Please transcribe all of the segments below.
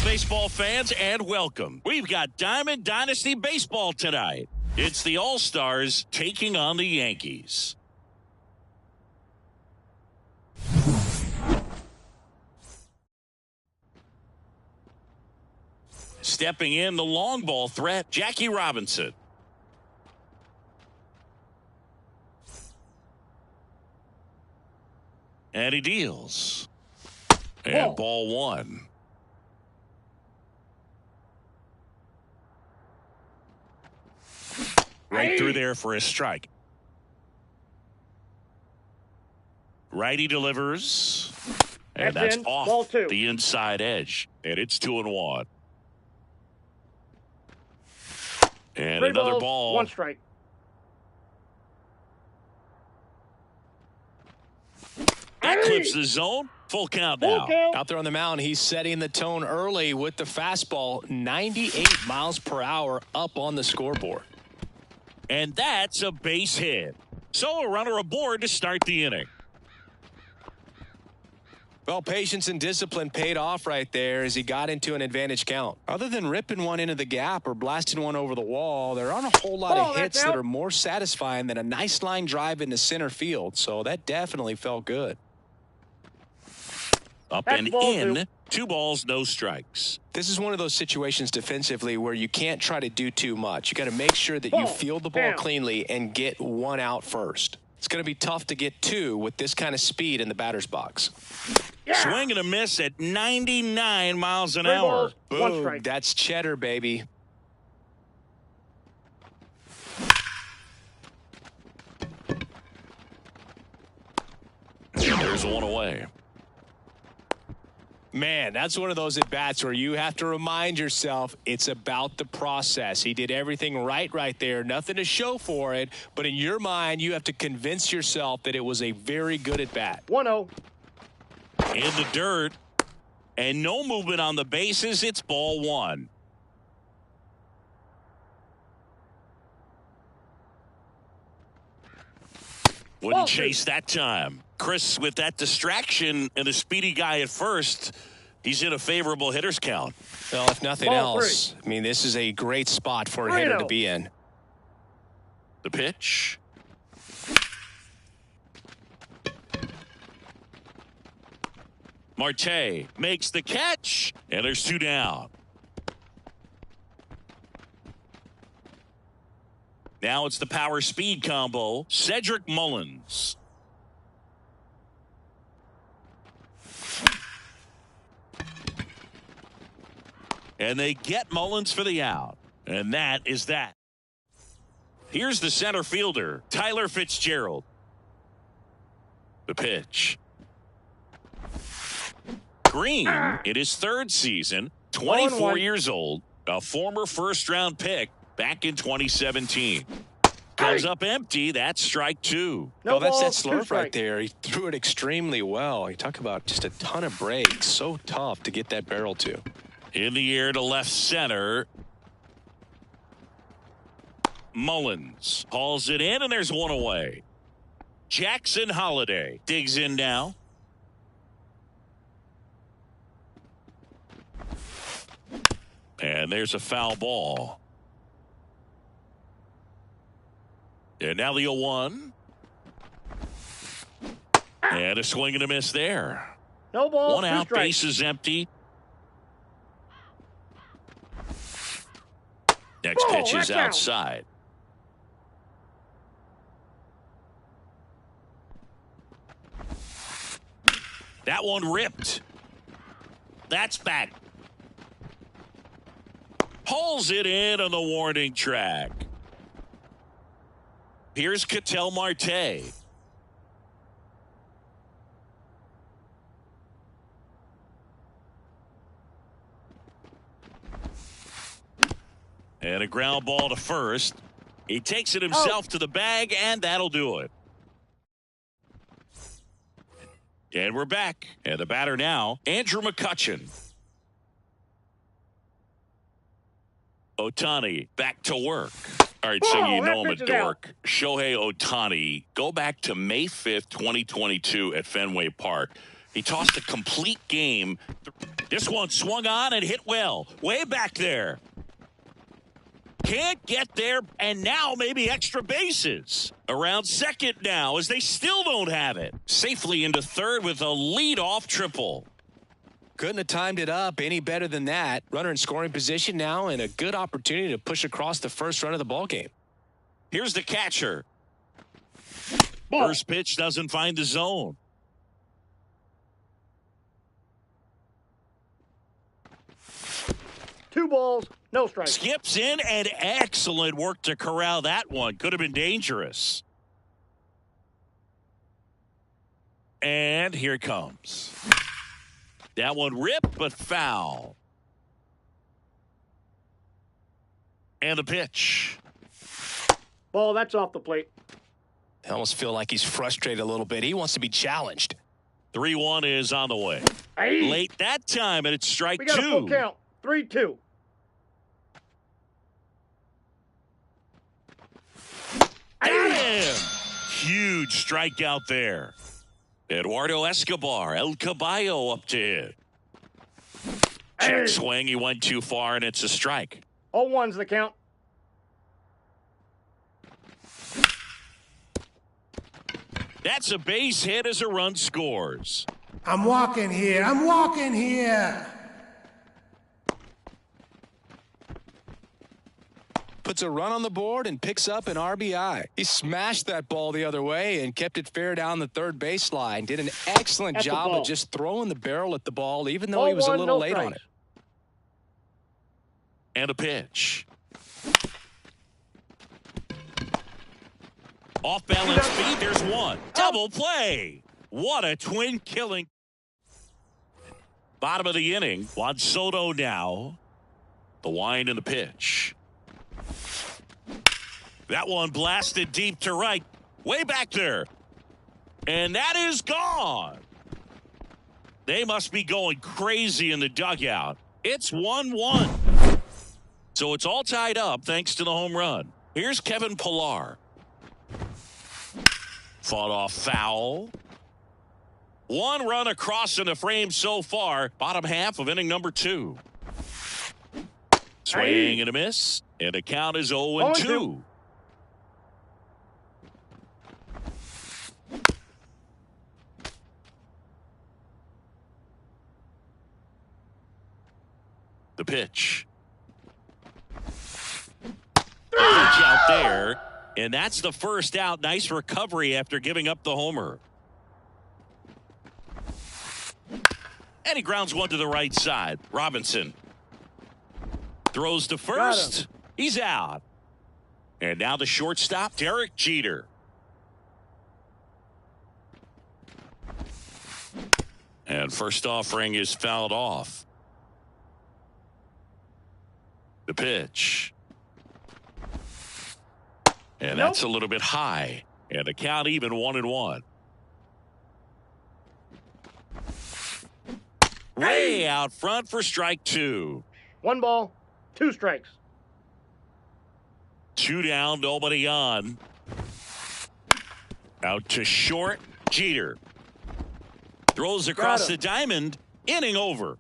Baseball fans, and welcome. We've got Diamond Dynasty Baseball tonight. It's the All-Stars taking on the Yankees. Stepping in, the long ball threat, Jackie Robinson. And he deals. And ball one. Right through there for a strike. Righty delivers. And that's off the inside edge. And it's 2-1. And another ball. 1 strike. That clips the zone. Full count now. Out there on the mound, he's setting the tone early with the fastball. 98 miles per hour up on the scoreboard. And that's a base hit. So a runner aboard to start the inning. Well, patience and discipline paid off right there as he got into an advantage count. Other than ripping one into the gap or blasting one over the wall, there aren't a whole lot of hits that are more satisfying than a nice line drive into center field. So that definitely felt good. Up and in. 2 balls, no strikes. This is one of those situations defensively where you can't try to do too much. You got to make sure that you field the ball cleanly and get 1 out first. It's going to be tough to get 2 with this kind of speed in the batter's box. Swing and a miss at 99 miles an hour. Boom. That's cheddar, baby. There's 1 away. Man, that's one of those at-bats where you have to remind yourself it's about the process. He did everything right there. Nothing to show for it. But in your mind, you have to convince yourself that it was a very good at-bat. 1-0. In the dirt. And no movement on the bases. It's ball 1. Wouldn't chase that time. Chris, with that distraction and a speedy guy at first, he's in a favorable hitter's count. Well, if nothing else, I mean, this is a great spot for a hitter to be in. The pitch. Marte makes the catch, and there's 2 down. Now it's the power speed combo. Cedric Mullins. And they get Mullins for the out. And that is that. Here's the center fielder, Tyler Fitzgerald. The pitch. Green in his 3rd season, 24 years old, a former first-round pick back in 2017. Comes up empty. That's strike 2. No, that's that slurve right there. He threw it extremely well. You talk about just a ton of breaks. So tough to get that barrel to. In the air to left center. Mullins hauls it in, and there's 1 away. Jackson Holliday digs in now. And there's a foul ball. And now the 0-1. And a swing and a miss there. No ball. 1 out, base is empty. Next pitch is outside. That one ripped. That's back. Pulls it in on the warning track. Here's Ketel Marte. And a ground ball to first. He takes it himself to the bag, and that'll do it. And we're back. And the batter now, Andrew McCutchen. Ohtani back to work. All right, so you know I'm a dork. Shohei Ohtani, go back to May 5th, 2022 at Fenway Park. He tossed a complete game. This one swung on and hit well. Way back there. Can't get there, and now maybe extra bases. Around second now as they still don't have it. Safely into third with a leadoff triple. Couldn't have timed it up any better than that. Runner in scoring position now and a good opportunity to push across the first run of the ball game. Here's the catcher. Ball. First pitch doesn't find the zone. Two balls, no strikes. Skips in, and excellent work to corral that one. Could have been dangerous. And here it comes. That one ripped, but foul. And the pitch. Ball, that's off the plate. I almost feel like he's frustrated a little bit. He wants to be challenged. 3-1 is on the way. Hey. Late that time, and it's strike We got two. a full count. 3-2. Got him! Huge strikeout there. Eduardo Escobar, El Caballo up to hit. Check swing, he went too far, and it's a strike. 0-1's the count. That's a base hit as a run scores. I'm walking here. I'm walking here. Puts a run on the board and picks up an RBI. He smashed that ball the other way and kept it fair down the third baseline. Did an excellent job of just throwing the barrel at the ball, even though he was a little late on it. And a pitch. Off balance speed, there's one. Double play. What a twin killing. Bottom of the inning. Juan Soto now. The wind and the pitch. That one blasted deep to right. Way back there. And that is gone. They must be going crazy in the dugout. It's 1-1. So it's all tied up thanks to the home run. Here's Kevin Pillar. Fought off foul. One run across in the frame so far. Bottom half of inning number 2. Swing and a miss. And the count is 0-2. The pitch. Pitch out there. And that's the first out. Nice recovery after giving up the homer. And he grounds one to the right side. Robinson throws to first. He's out. And now the shortstop, Derek Jeter. And first offering is fouled off. The pitch. And that's a little bit high. And the count even 1-1. Way out front for strike 2. 1 ball, 2 strikes. 2 down, nobody on. Out to short, Jeter. Throws across the diamond, inning over.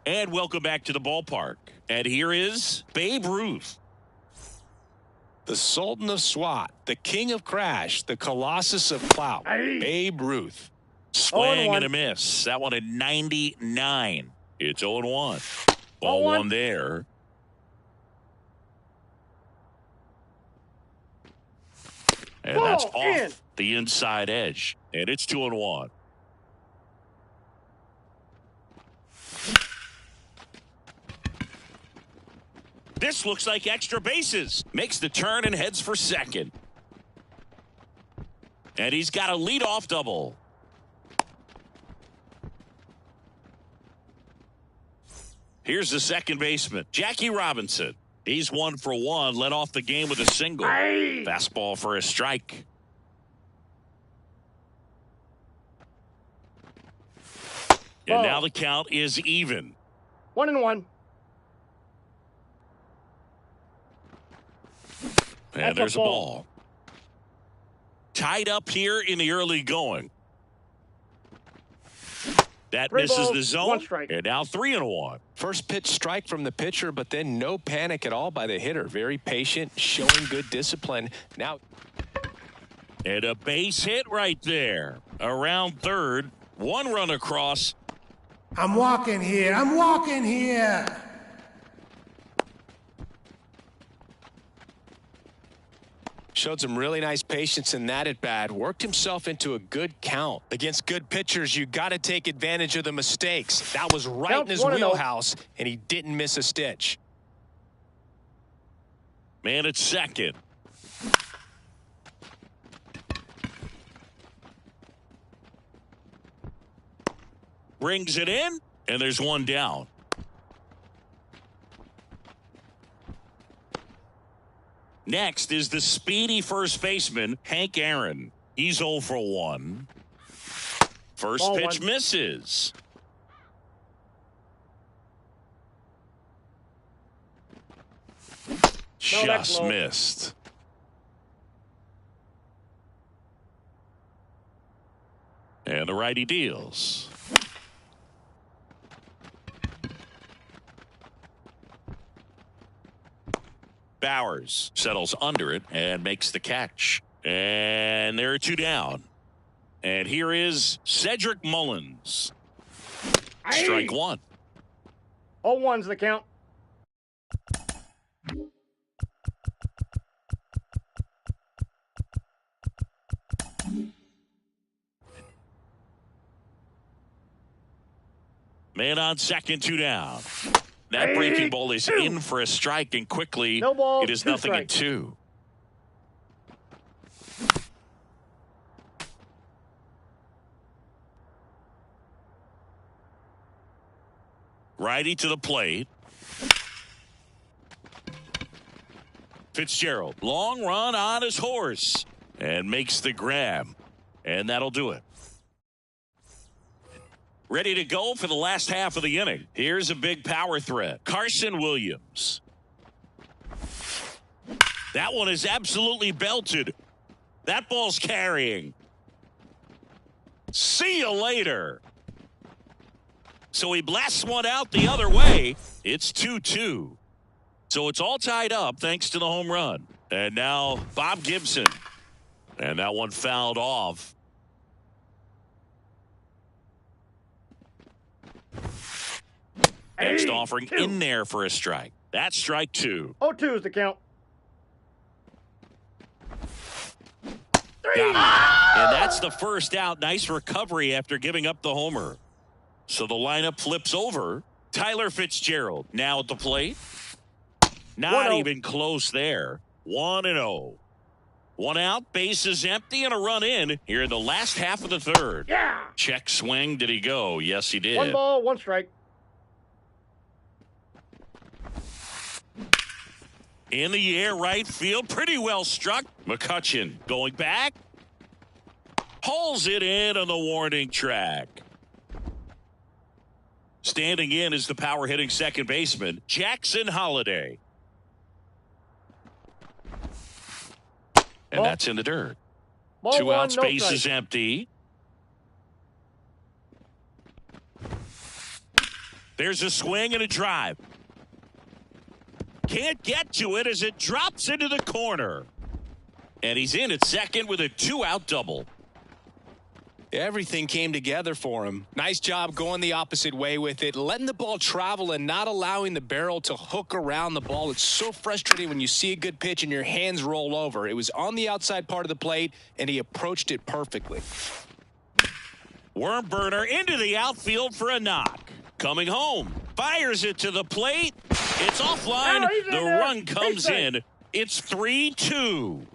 And welcome back to the ballpark. And here is Babe Ruth. The Sultan of SWAT, the King of Crash, the Colossus of Clout, Babe Ruth. Swing and a miss. That one at 99. It's 0-1. Ball one there. And that's off the inside edge. And it's 2-1. This looks like extra bases. Makes the turn and heads for second. And he's got a leadoff double. Here's the second baseman, Jackie Robinson. He's 1 for 1, led off the game with a single. Fastball for a strike. And now the count is even. 1-1. And there's a ball. Tied up here in the early going. That misses the zone. And now 3-1. First pitch strike from the pitcher, but then no panic at all by the hitter. Very patient, showing good discipline. Now. And a base hit right there. Around third. 1 run across. I'm walking here. I'm walking here. Showed some really nice patience in that at-bat. Worked himself into a good count. Against good pitchers, you got to take advantage of the mistakes. That was right in his wheelhouse, and he didn't miss a stitch. Man at second. Brings it in, and there's 1 down. Next is the speedy first baseman, Hank Aaron. He's 0 for 1. First pitch misses. Just missed. And the righty deals. Bowers settles under it and makes the catch. And there are 2 down. And here is Cedric Mullins. Strike 1. 0-1's the count. Man on second, 2 down. That breaking ball is in for a strike, and quickly it is 0-2. Righty to the plate. Fitzgerald, long run on his horse, and makes the grab. And that'll do it. Ready to go for the last half of the inning. Here's a big power threat. Carson Williams. That one is absolutely belted. That ball's carrying. See you later. So he blasts one out the other way. It's 2-2. So it's all tied up thanks to the home run. And now Bob Gibson. And that one fouled off. Next offering in there for a strike. That's strike 2. 0-2 is the count. Got it. And that's the first out. Nice recovery after giving up the homer. So the lineup flips over. Tyler Fitzgerald now at the plate. Not even close there. 1-0. 1 out, base is empty, and a run in here in the last half of the third. Yeah. Check swing. Did he go? Yes, he did. 1 ball, 1 strike. In the air, right field. Pretty well struck. McCutchen going back. Hauls it in on the warning track. Standing in is the power hitting second baseman, Jackson Holliday. And that's in the dirt. 2 outs, base is empty. There's a swing and a drive. Can't get to it as it drops into the corner. And he's in at second with a 2-out double. Everything came together for him. Nice job going the opposite way with it, letting the ball travel and not allowing the barrel to hook around the ball. It's so frustrating when you see a good pitch and your hands roll over. It was on the outside part of the plate, and he approached it perfectly. Worm burner into the outfield for a knock. Coming home. Fires it to the plate. It's offline. The run comes in. It's 3-2.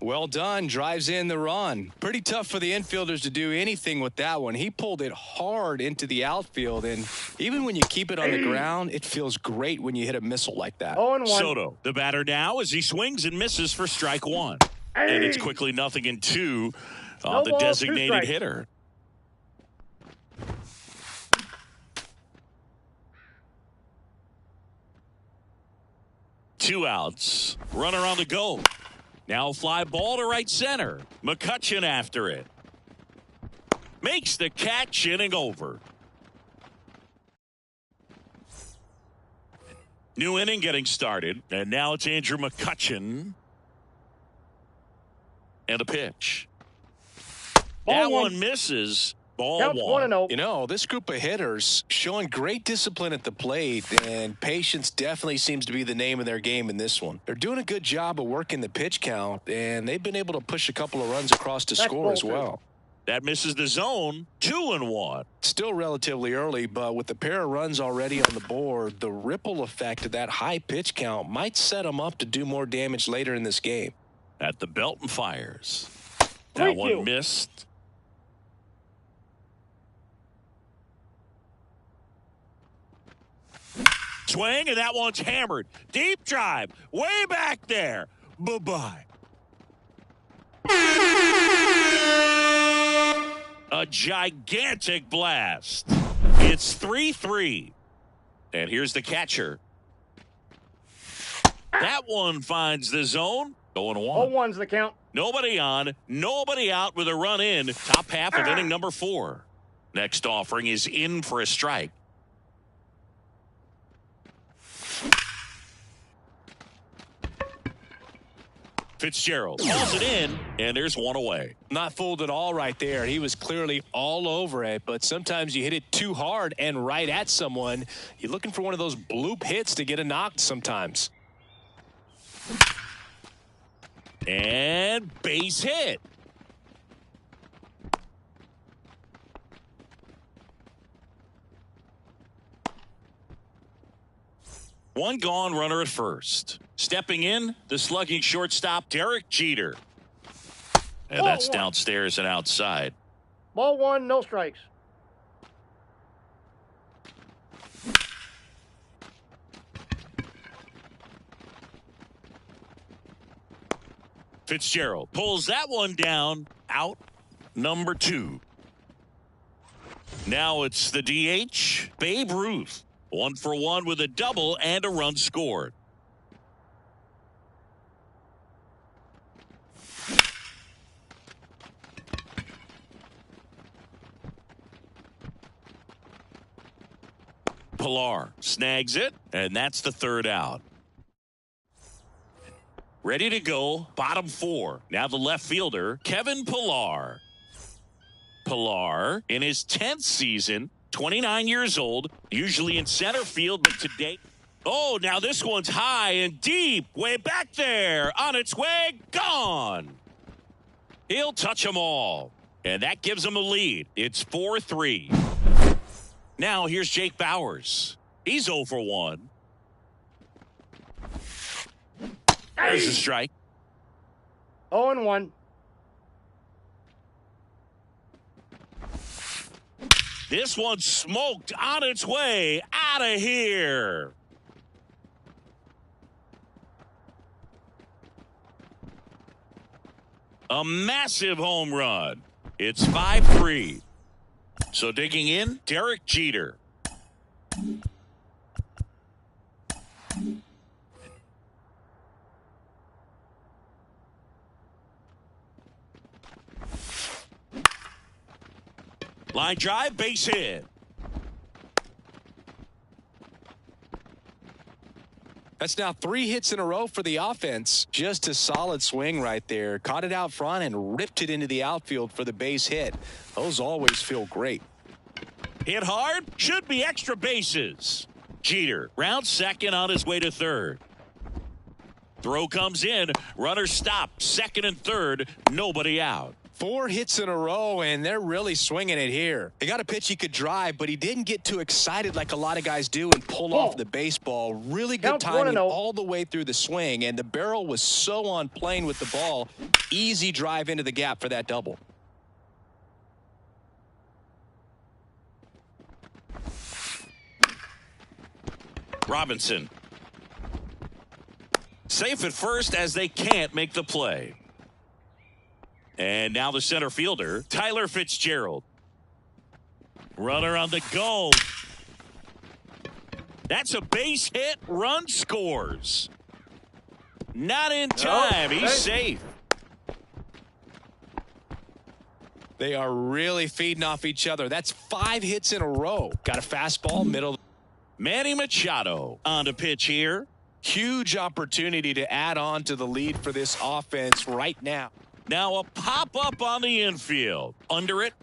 Well done. Drives in the run. Pretty tough for the infielders to do anything with that one. He pulled it hard into the outfield, and even when you keep it on the ground, it feels great when you hit a missile like that. 0-1. Soto, the batter now, as he swings and misses for strike one. And it's quickly 0-2 on the designated hitter. Two outs. Runner on the go. Now fly ball to right center. McCutchen after it. Makes the catch, inning over. New inning getting started. And now it's Andrew McCutchen. And a pitch. That one misses. Ball Counts one. 1-0. You know, this group of hitters showing great discipline at the plate, and patience definitely seems to be the name of their game in this one. They're doing a good job of working the pitch count, and they've been able to push a couple of runs across to score as well. That misses the zone. 2-1. Still relatively early, but with the pair of runs already on the board, the ripple effect of that high pitch count might set them up to do more damage later in this game. At the belt and fires. That one missed. Swing, and that one's hammered. Deep drive. Way back there. Bye-bye. A gigantic blast. It's 3-3. And here's the catcher. That one finds the zone. 0-1. 0-1's the count. Nobody on, nobody out with a run in. Top half of inning number 4. Next offering is in for a strike. Fitzgerald calls it in, and there's one away. Not fooled at all right there. He was clearly all over it, but sometimes you hit it too hard and right at someone. You're looking for one of those bloop hits to get a knock sometimes. And base hit. One gone, runner at first. Stepping in, the slugging shortstop, Derek Jeter. And that's downstairs and outside. Ball 1, no strikes. Fitzgerald pulls that one down. Out number 2. Now it's the DH, Babe Ruth. 1 for 1 with a double and a run scored. Pilar snags it, and that's the third out. Ready to go, bottom 4. Now the left fielder, Kevin Pilar. Pilar, in his 10th season, 29 years old, usually in center field, but today... Oh, now this one's high and deep, way back there, on its way, gone. He'll touch them all, and that gives him a lead. It's 4-3. Now here's Jake Bauers. He's 0 for 1. There's a strike. 0-1. This one's smoked on its way out of here. A massive home run. It's 5-3. So digging in, Derek Jeter. Line drive, base hit. That's now 3 hits in a row for the offense. Just a solid swing right there. Caught it out front and ripped it into the outfield for the base hit. Those always feel great. Hit hard, should be extra bases. Jeter rounds second on his way to third. Throw comes in, runner stopped, second and third, nobody out. 4 hits in a row, and they're really swinging it here. They got a pitch he could drive, but he didn't get too excited like a lot of guys do and pull off the baseball. Really good timing all the way through the swing, and the barrel was so on plane with the ball. Easy drive into the gap for that double. Robinson. Safe at first as they can't make the play. And now the center fielder, Tyler Fitzgerald. Runner on the go. That's a base hit. Run scores. Not in time. He's safe. They are really feeding off each other. That's 5 hits in a row. Got a fastball, middle. Manny Machado on to pitch here. Huge opportunity to add on to the lead for this offense right now. Now a pop-up on the infield. Under it.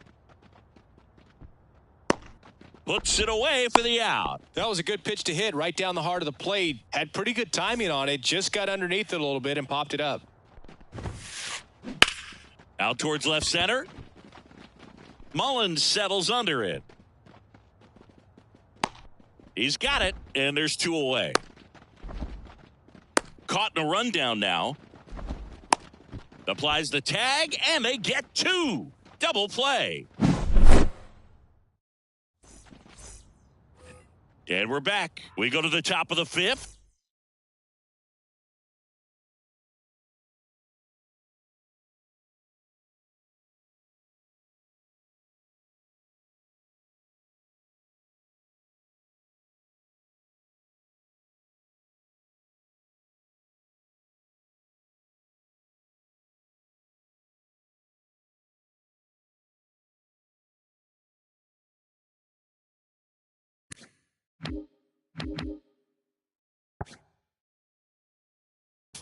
Puts it away for the out. That was a good pitch to hit right down the heart of the plate. Had pretty good timing on it. Just got underneath it a little bit and popped it up. Out towards left center. Mullins settles under it. He's got it, and there's 2 away. Caught in a rundown now. Applies the tag, and they get 2. Double play. And we're back. We go to the top of the 5th.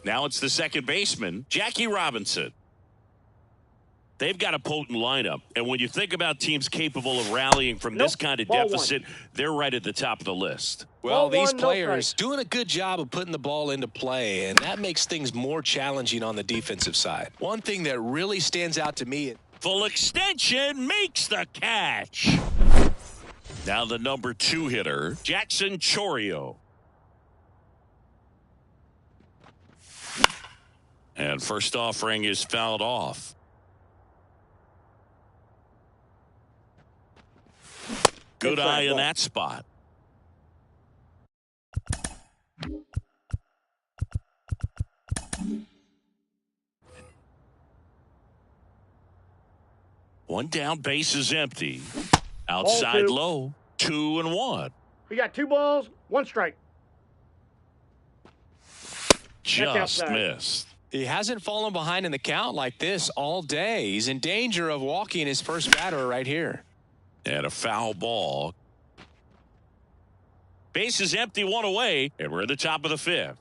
Now it's the second baseman, Jackie Robinson. They've got a potent lineup. And when you think about teams capable of rallying from this kind of deficit, they're right at the top of the list. Well, these players doing a good job of putting the ball into play, and that makes things more challenging on the defensive side. One thing that really stands out to me. Full extension makes the catch. Now the number 2 hitter, Jackson Chourio. And first offering is fouled off. Good eye in that spot. One down, base is empty. Outside low, 2-1. We got 2 balls, 1 strike. Just missed. He hasn't fallen behind in the count like this all day. He's in danger of walking his first batter right here. And a foul ball. Base is empty, 1 away, and we're at the top of the 5th.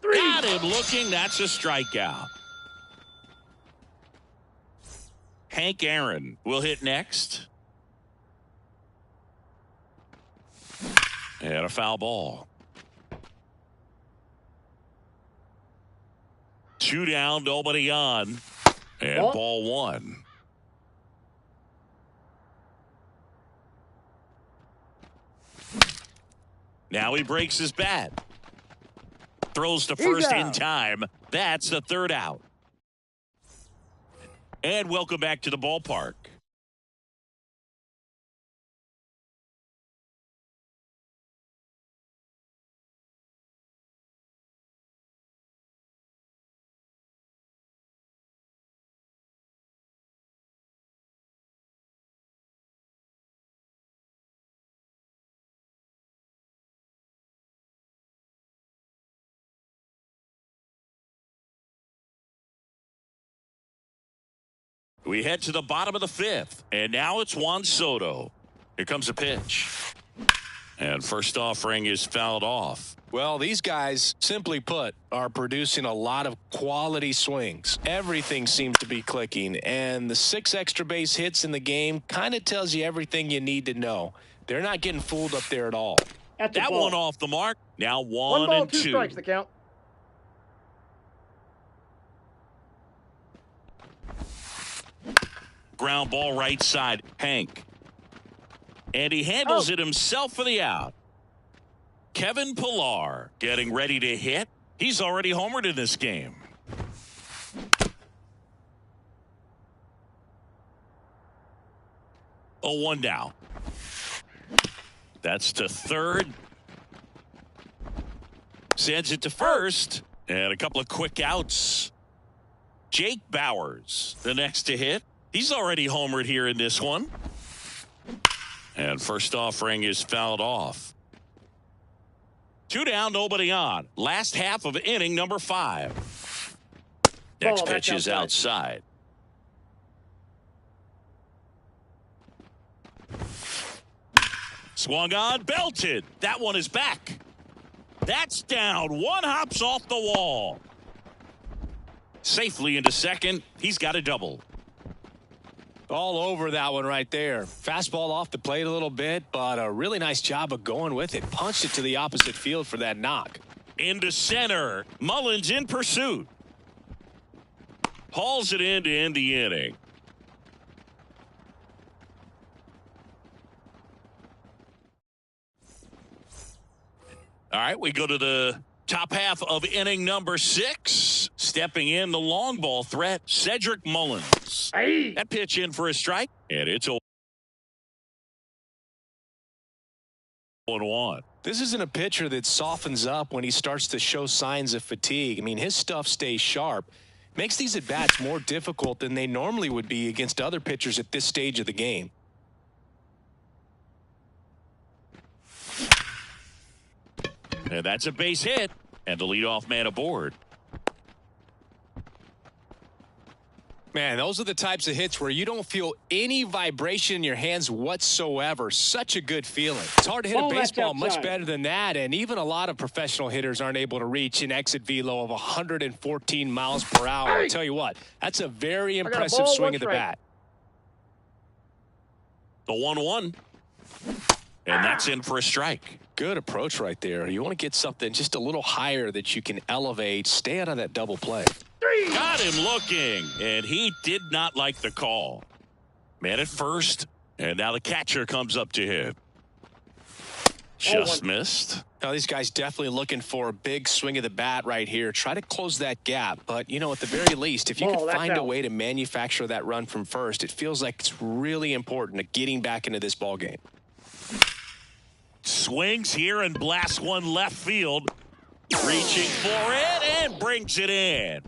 3. Got him looking. That's a strikeout. Hank Aaron will hit next. And a foul ball. 2 down, nobody on. And ball 1. Now he breaks his bat. Throws to first in time. That's the 3rd out. And welcome back to the ballpark. We head to the bottom of the 5th, and now it's Juan Soto. Here comes a pitch. And first offering is fouled off. Well, these guys, simply put, are producing a lot of quality swings. Everything seems to be clicking, and the 6 extra base hits in the game kind of tells you everything you need to know. They're not getting fooled up there at all. That one off the mark. Now 1 ball, and 2 2. strikes the count. Ground ball right side. Hank. And he handles it himself for the out. Kevin Pillar getting ready to hit. He's already homered in this game. Oh, 1 down. That's to third. Sends it to first. And a couple of quick outs. Jake Bauers, the next to hit. He's already homered here in this one. And first offering is fouled off. 2 down, nobody on. Last half of inning number 5. Next pitch is outside. Swung on, belted. That one is back. That's down. One hops off the wall. Safely into second. He's got a double. All over that one right there. Fastball off the plate a little bit, but a really nice job of going with it. Punched it to the opposite field for that knock. Into center. Mullins in pursuit. Hauls it in to end the inning. All right, we go to the top half of inning number 6. Stepping in the long ball threat, Cedric Mullins. Hey. That pitch in for a strike, and it's 0-1. This isn't a pitcher that softens up when he starts to show signs of fatigue. I mean, his stuff stays sharp. Makes these at-bats more difficult than they normally would be against other pitchers at this stage of the game. And that's a base hit, and the leadoff man aboard. Man, those are the types of hits where you don't feel any vibration in your hands whatsoever. Such a good feeling. It's hard to hit a baseball much better than that, and even a lot of professional hitters aren't able to reach an exit velo of 114 miles per hour. I'll tell you what, that's a very impressive swing of the bat. The 1-1. And that's in for a strike. Good approach right there. You want to get something just a little higher that you can elevate. Stay out of that double play. Got him looking, and he did not like the call. Man at first, and now the catcher comes up to him. Just missed. Now, these guys definitely looking for a big swing of the bat right here. Try to close that gap, but, you know, at the very least, if you can find a way to manufacture that run from first, it feels like it's really important to getting back into this ball game. Swings here and blasts one left field. Reaching for it and brings it in.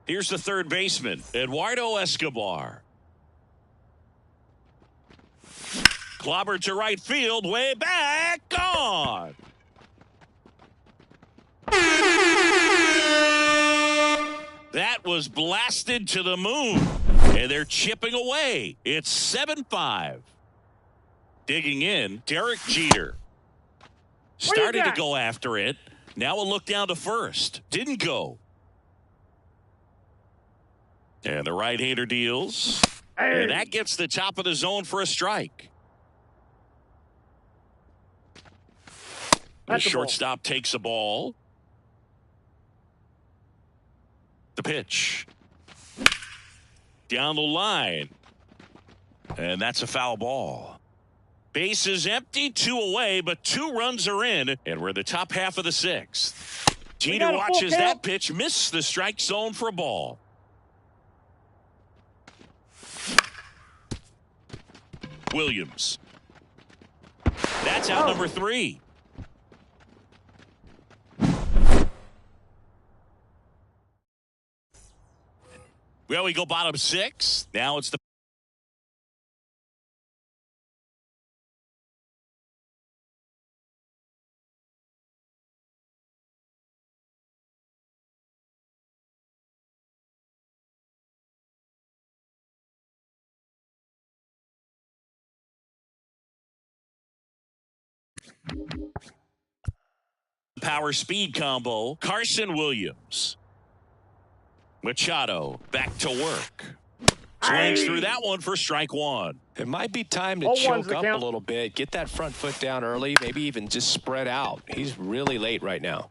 Here's the third baseman, Eduardo Escobar. Clobbered to right field, way back, gone. That was blasted to the moon, and they're chipping away. It's 7-5. Digging in, Derek Jeter. Started to go after it. Now a look down to first. Didn't go. And the right-hander deals. And that gets the top of the zone for a strike. The shortstop takes a ball. The pitch. Down the line. And that's a foul ball. Base is empty, 2 away, but 2 runs are in, and we're in the top half of the 6th. Jeter watches that pitch, miss the strike zone for a ball. Williams. That's out number 3. Well, we go bottom 6. Now it's the Power speed combo. Carson Williams. Machado back to work. Swings through that one for strike one. It might be time to choke up a little bit. Get that front foot down early. Maybe even just spread out. He's really late right now.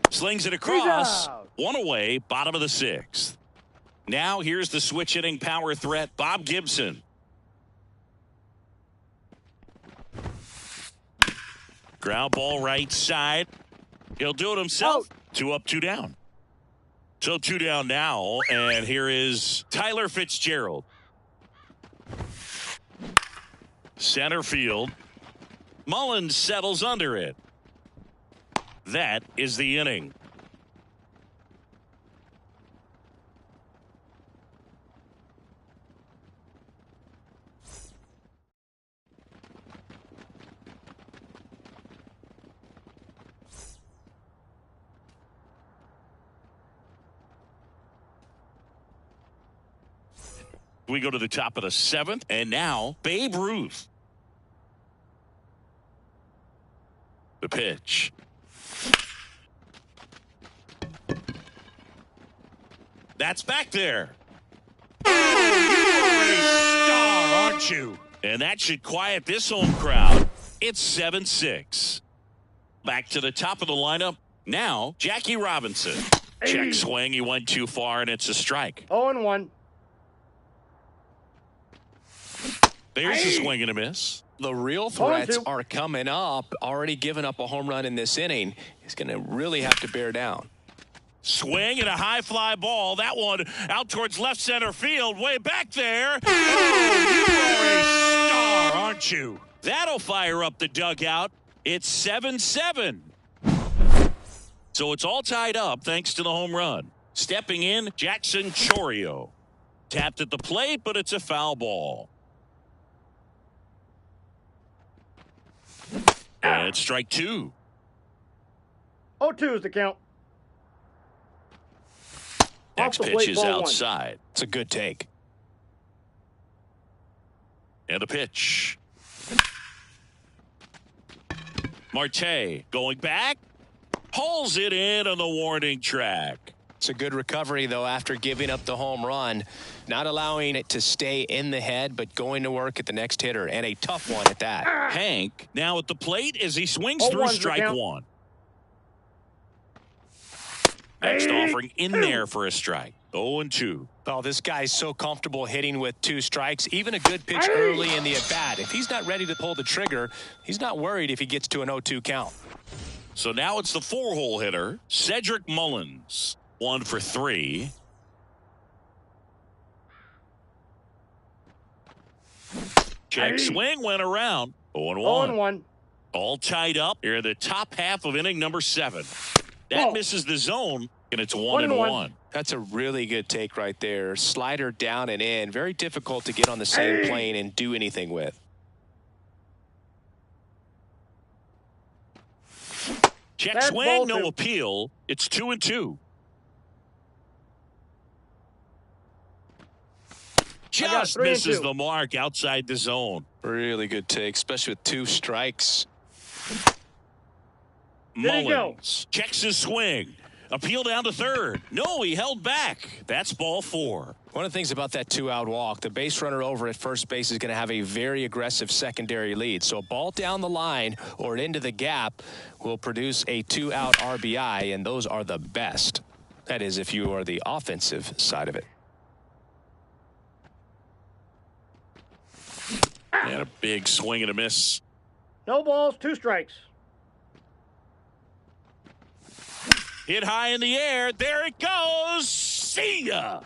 Slings it across. One away, bottom of the sixth. Now here's the switch hitting power threat, Bob Gibson. Ground ball right side. He'll do it himself. 2 up, 2 down. So 2 down now, and here is Tyler Fitzgerald. Center field. Mullins settles under it. That is the inning. We go to the top of the 7th, and now Babe Ruth. The pitch. That's back there. Oh, you are a star, aren't you? And that should quiet this home crowd. It's 7-6. Back to the top of the lineup. Now, Jackie Robinson. Check swing. He went too far, and it's a strike. 0-1. There's a swing and a miss. The real threats are coming up. Already given up a home run in this inning. He's going to really have to bear down. Swing and a high fly ball. That one out towards left center field. Way back there. Oh, you are a star, aren't you? That'll fire up the dugout. It's 7-7. So it's all tied up thanks to the home run. Stepping in, Jackson Chourio. Tapped at the plate, but it's a foul ball. And it's strike 2. 0-2 is the count. Next pitch is outside. It's a good take. And the pitch. Marte going back. Pulls it in on the warning track. It's a good recovery, though, after giving up the home run. Not allowing it to stay in the head, but going to work at the next hitter, and a tough one at that. Hank now at the plate as he swings through strike 1. Next offering in there for a strike. 0-2. Oh, this guy's so comfortable hitting with 2 strikes. Even a good pitch early in the at-bat. If he's not ready to pull the trigger, he's not worried if he gets to an 0-2 count. So now it's the 4-hole hitter, Cedric Mullins. 1 for 3. Check swing went around. 0-1. 0-1. All tied up here in the top half of inning number 7. That misses the zone, and it's 1-1. That's a really good take right there. Slider down and in. Very difficult to get on the same plane and do anything with. Check swing, no appeal. It's 2-2. Just misses the mark outside the zone. Really good take, especially with 2 strikes. Mullins checks his swing. Appeal down to third. No, he held back. That's ball 4. One of the things about that 2-out walk, the base runner over at first base is going to have a very aggressive secondary lead. So a ball down the line or into the gap will produce a 2-out RBI, and those are the best. That is, if you are the offensive side of it. And a big swing and a miss. No balls, 2 strikes. Hit high in the air. There it goes. See ya.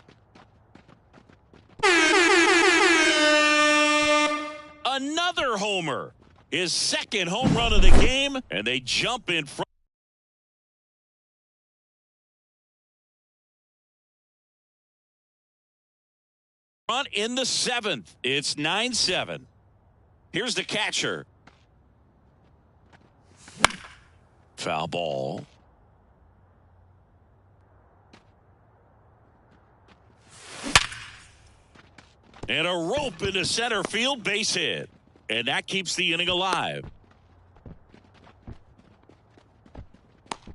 Another homer. His 2nd home run of the game, and they jump in front. In the 7th. It's 9-7. Here's the catcher. Foul ball. And a rope into center field, base hit. And that keeps the inning alive.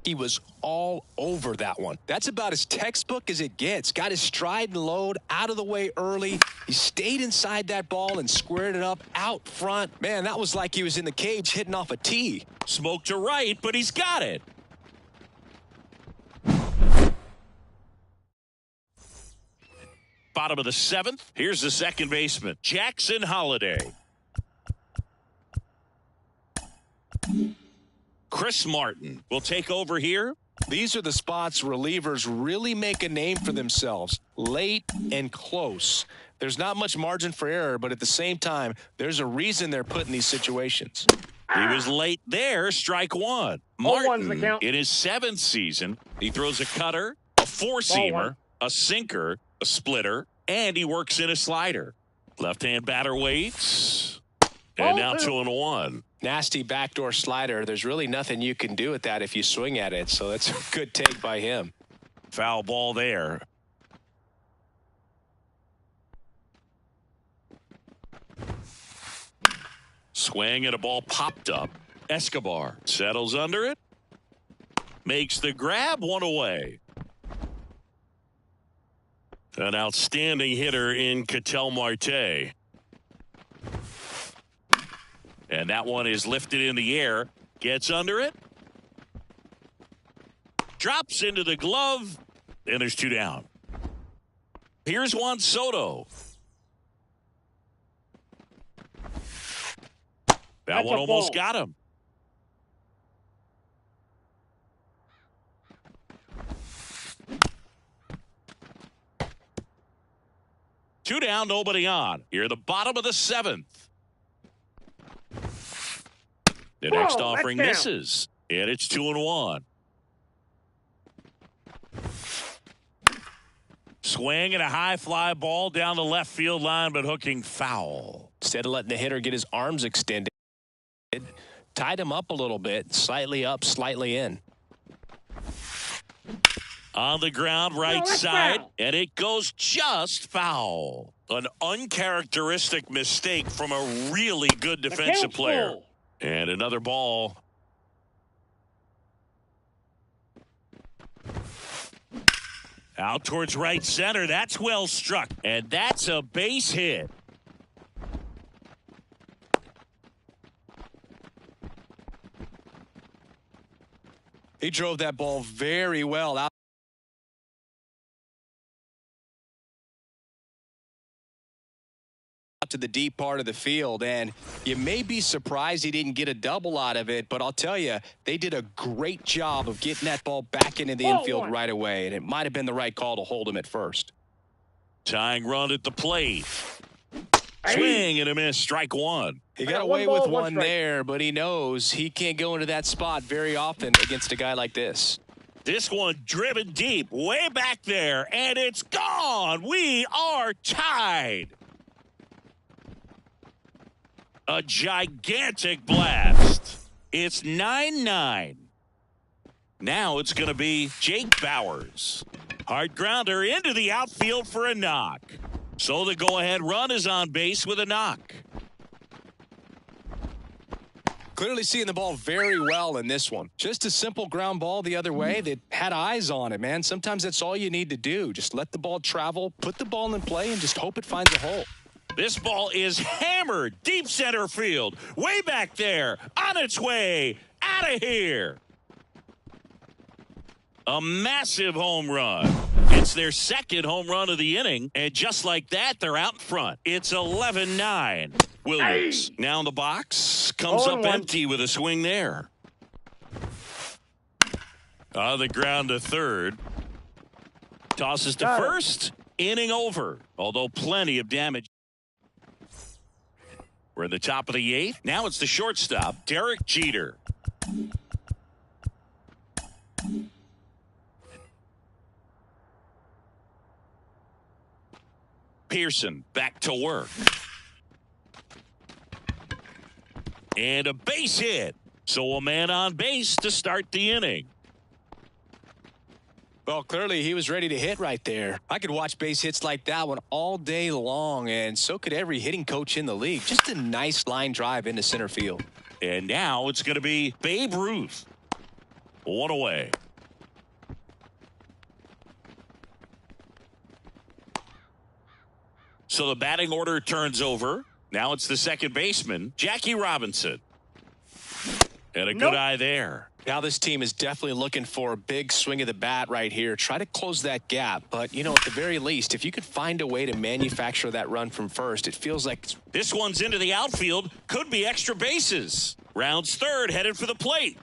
He was all over that one. That's about as textbook as it gets. Got his stride and load out of the way early. He stayed inside that ball and squared it up out front. Man, that was like he was in the cage hitting off a tee. Smoke to right, but he's got it. Bottom of the 7th. Here's the second baseman, Jackson Holliday. Chris Martin will take over here. These are the spots relievers really make a name for themselves. Late and close. There's not much margin for error, but at the same time, there's a reason they're put in these situations. He was late there, strike one. Martin, in his 7th season, he throws a cutter, a four-seamer, a sinker, a splitter, and he works in a slider. Left-hand batter waits. And now 2-1. Nasty backdoor slider. There's really nothing you can do with that if you swing at it, so that's a good take by him. Foul ball there. Swing and a ball popped up. Escobar settles under it. Makes the grab, one away. An outstanding hitter in Ketel Marte. And that one is lifted in the air. Gets under it. Drops into the glove. And there's 2 down. Here's Juan Soto. That one almost got him. Two down, nobody on. Here, the bottom of the 7th. The next offering misses, and it's 2-1. Swing and a high fly ball down the left field line, but hooking foul. Instead of letting the hitter get his arms extended, tied him up a little bit, slightly up, slightly in. On the ground, right side, and it goes just foul. An uncharacteristic mistake from a really good defensive player. And another ball. Out towards right center. That's well struck. And that's a base hit. He drove that ball very well out to the deep part of the field, and you may be surprised he didn't get a double out of it, but I'll tell you, they did a great job of getting that ball back into the infield right away, and it might have been the right call to hold him at first. Tying run at the plate. Swing and a miss, strike one. He got away with one there, but he knows he can't go into that spot very often against a guy like this. This one driven deep, way back there, and it's gone. We are tied. A gigantic blast. It's 9-9. Now it's going to be Jake Bauers. Hard grounder into the outfield for a knock. So the go-ahead run is on base with a knock. Clearly seeing the ball very well in this one. Just a simple ground ball the other way that had eyes on it, man. Sometimes that's all you need to do. Just let the ball travel, put the ball in play, and just hope it finds a hole. This ball is hammered deep center field. Way back there. On its way. Out of here. A massive home run. It's their second home run of the inning. And just like that, they're out in front. It's 11-9. Williams now in the box. Comes up empty with a swing there. On the ground to third. Tosses to first. Inning over. Although plenty of damage. We're in the top of the 8th. Now it's the shortstop, Derek Jeter. Pearson back to work. And a base hit. So a man on base to start the inning. Well, clearly he was ready to hit right there. I could watch base hits like that one all day long, and so could every hitting coach in the league. Just a nice line drive into center field. And now it's going to be Babe Ruth. One away. So the batting order turns over. Now it's the second baseman, Jackie Robinson. And a good eye there. Now this team is definitely looking for a big swing of the bat right here. Try to close that gap. But, you know, at the very least, if you could find a way to manufacture that run from first, it feels like this one's into the outfield. Could be extra bases. Rounds third, headed for the plate.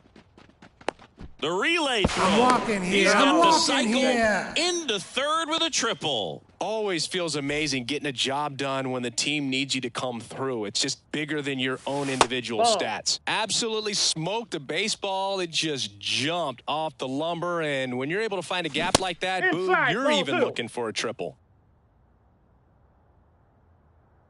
The relay throw. I'm walking here. He's got I'm the walking cycle here. into third with a triple. always feels amazing getting a job done when the team needs you to come through. It's just bigger than your own individual stats. Absolutely smoked a baseball. It just jumped off the lumber, and when you're able to find a gap like that, boom, you're even looking for a triple.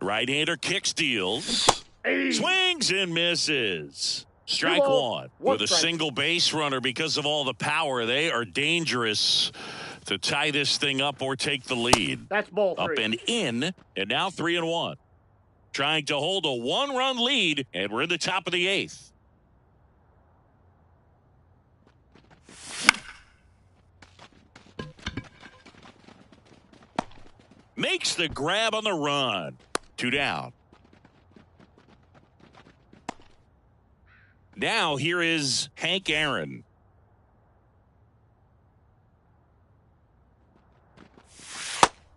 Right-hander kick steals. Swings and misses. Strike one with a single base runner. Because of all the power, they are dangerous to tie this thing up or take the lead. That's ball three. Up and in, and now 3-1. Trying to hold a one-run lead, and we're in the top of the eighth. Makes the grab on the run. 2 down. Now here is Hank Aaron.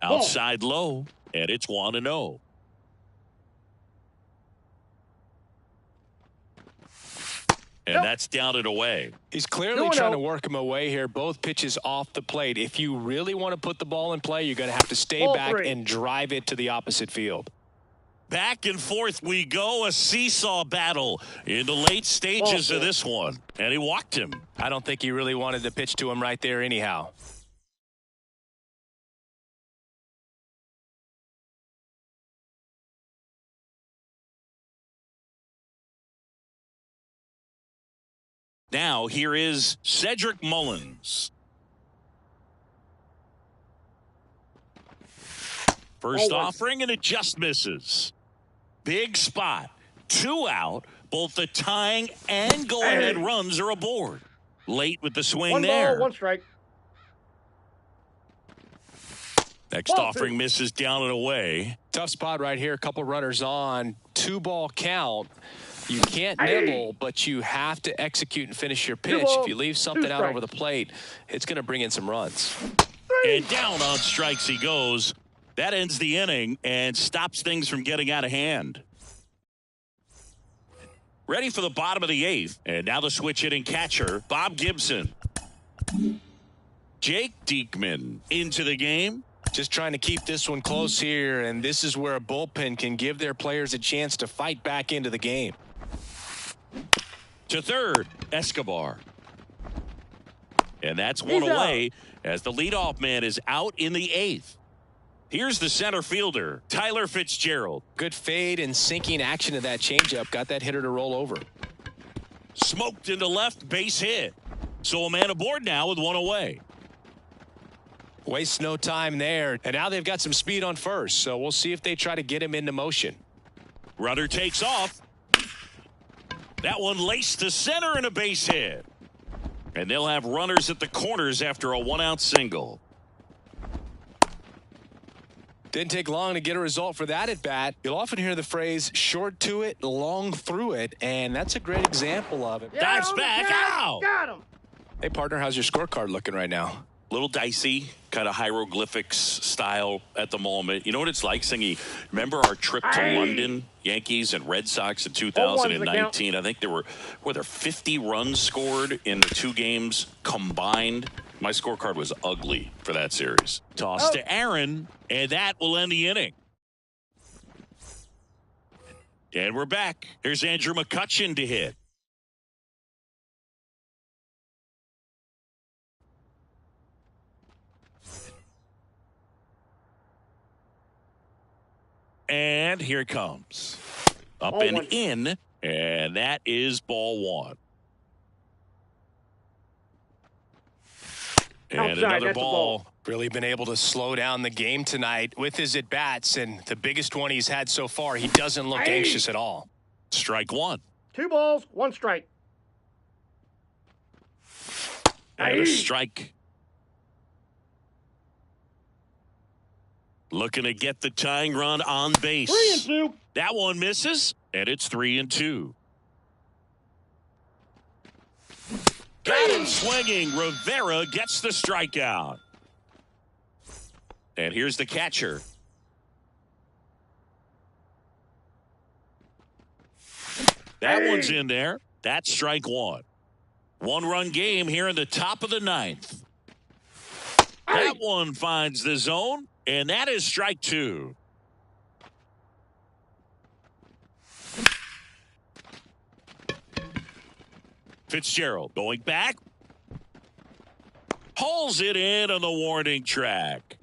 Outside low, and it's 1-0. And that's down and away. He's clearly trying to work him away here. Both pitches off the plate. If you really want to put the ball in play, you're going to have to stay back and drive it to the opposite field. Back and forth we go, a seesaw battle in the late stages of this one. And he walked him. I don't think he really wanted to pitch to him right there anyhow. Now here is Cedric Mullins. First offering, and it just misses. Big spot. 2 out. Both the tying and go-ahead runs are aboard. Late with the swing there. 1 ball, 1 strike. Next offering misses down and away. Tough spot right here. A couple runners on. 2-ball count. You can't nibble, but you have to execute and finish your pitch. If you leave something out over the plate, it's going to bring in some runs. And down on strikes he goes. That ends the inning and stops things from getting out of hand. Ready for the bottom of the eighth. And now the switch hitting catcher, Bob Gibson. Jake Diekman into the game. Just trying to keep this one close here, and this is where a bullpen can give their players a chance to fight back into the game. To third, Escobar. And that's one away as the leadoff man is out in the eighth. Here's the center fielder, Tyler Fitzgerald. Good fade and sinking action of that changeup. Got that hitter to roll over. Smoked into left, base hit. So a man aboard now with 1 away. Wastes no time there. And now they've got some speed on first. So we'll see if they try to get him into motion. Runner takes off. That one laced to center and a base hit. And they'll have runners at the corners after a 1-out single. Didn't take long to get a result for that at bat. You'll often hear the phrase short to it, long through it, and that's a great example of it. Dives back out. Got him. Hey, partner, how's your scorecard looking right now? Little dicey, kind of hieroglyphics style at the moment. You know what it's like, Singy? Remember our trip to London, Yankees and Red Sox in 2019? I think there were there 50 runs scored in the 2 games combined. My scorecard was ugly for that series. Toss to Aaron, and that will end the inning. And we're back. Here's Andrew McCutchen to hit. And here it comes. Up and in, and that is ball 1. And another ball. Really been able to slow down the game tonight with his at-bats, and the biggest one he's had so far, he doesn't look anxious at all. Strike 1. 2 balls, 1 strike. And a strike. Looking to get the tying run on base. 3-2. That one misses, and it's 3-2. Got him swinging. Rivera gets the strikeout. And here's the catcher. That one's in there. That's strike one. One-run game here in the top of the ninth. That one finds the zone, and that is strike two. Fitzgerald going back. Hauls it in on the warning track.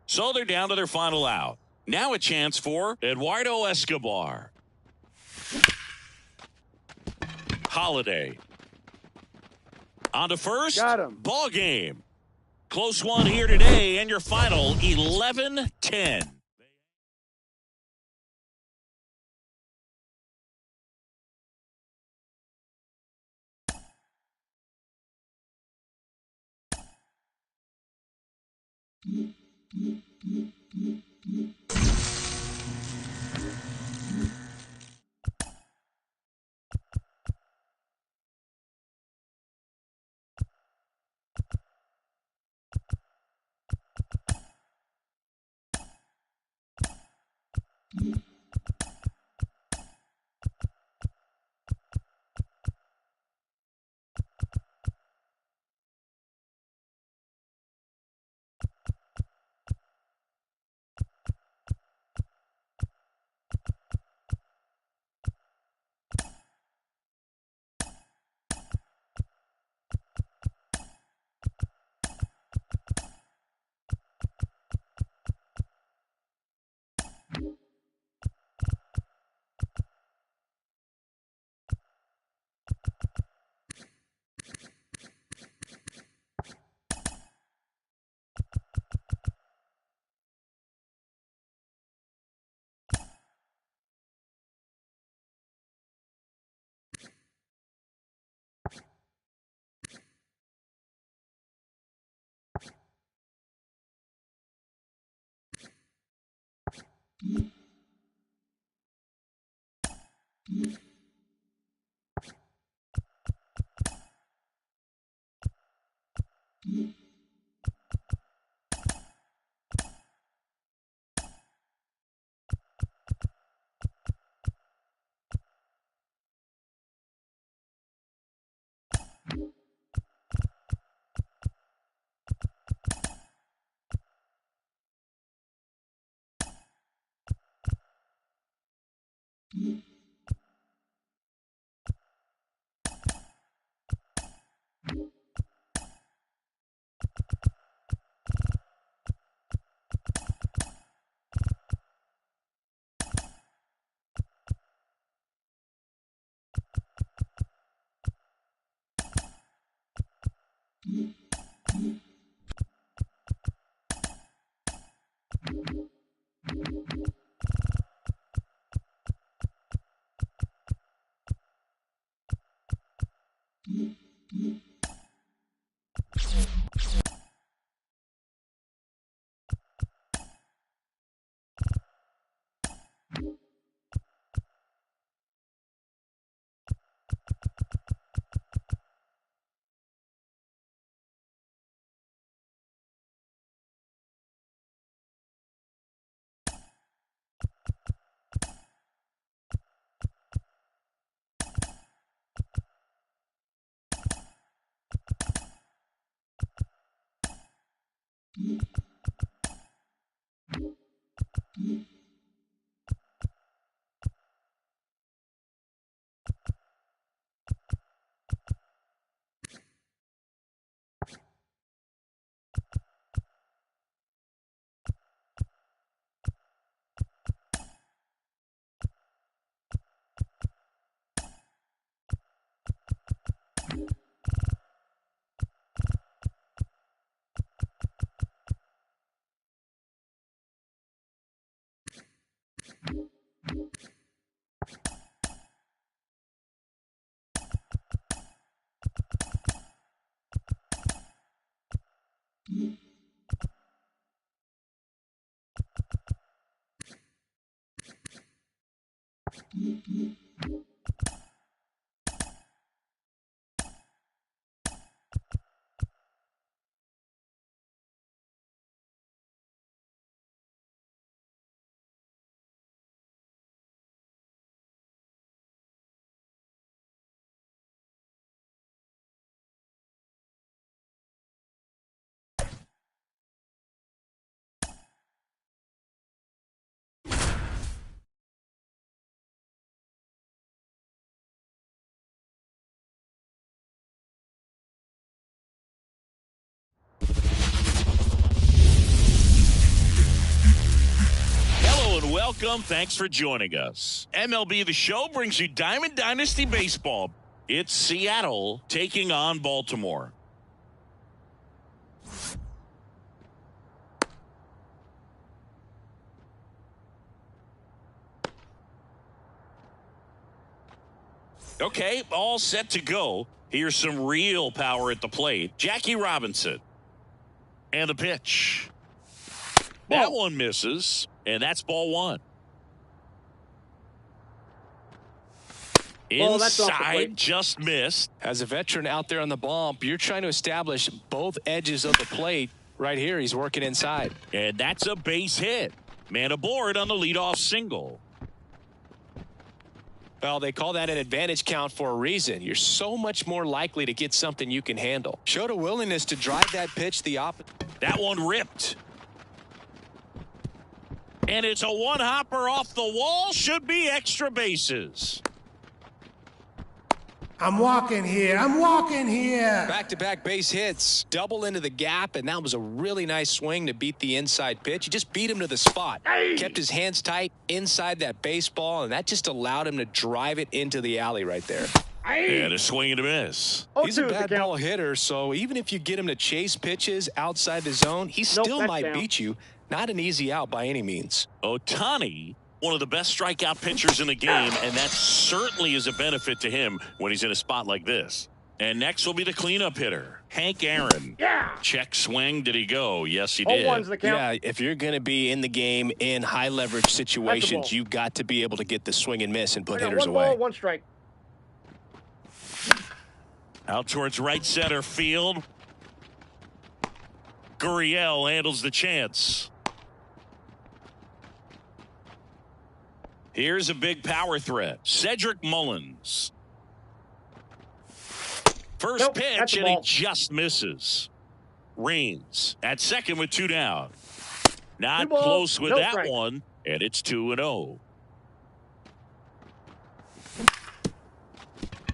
So they're down to their final out. Now a chance for Eduardo Escobar. Holiday. On to first. Got him. Ball game. Close one here today, and your final 11-10. Hello and welcome. Thanks for joining us. MLB The Show brings you Diamond Dynasty Baseball. It's Seattle taking on Baltimore. Okay, all set to go. Here's some real power at the plate. Jackie Robinson. And the pitch. That one misses, and that's ball one. Inside, just missed. As a veteran out there on the bump, you're trying to establish both edges of the plate. Right here, he's working inside. And that's a base hit. Man aboard on the leadoff single. Well, they call that an advantage count for a reason. You're so much more likely to get something you can handle. Showed a willingness to drive that pitch the opposite. That one ripped. And it's a one-hopper off the wall. Should be extra bases. I'm walking here. I'm walking here. Back-to-back base hits. Double into the gap, and that was a really nice swing to beat the inside pitch. He just beat him to the spot. Kept his hands tight inside that baseball, and that just allowed him to drive it into the alley right there. And a swing and a miss. He's a bad ball hitter, so even if you get him to chase pitches outside the zone, he still might beat you. Not an easy out by any means. Ohtani, one of the best strikeout pitchers in the game, and that certainly is a benefit to him when he's in a spot like this. And next will be the cleanup hitter, Hank Aaron. Check swing. Did he go? Yes, he did. Yeah, if you're going to be in the game in high leverage situations, you've got to be able to get the swing and miss and put hitters away. 1 ball, 1 strike. Out towards right center field. Gurriel handles the chance. Here's a big power threat. Cedric Mullins. First pitch, and he just misses. Reigns at second with 2 down. Not close with that one, and it's 2-0.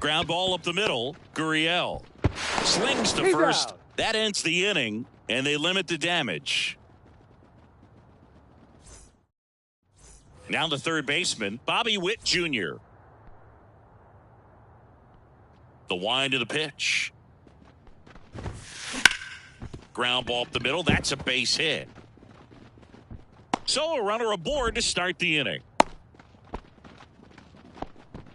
Ground ball up the middle. Gurriel slings to first. That ends the inning, and they limit the damage. Now the third baseman, Bobby Witt Jr. The wind of the pitch. Ground ball up the middle. That's a base hit. So a runner aboard to start the inning.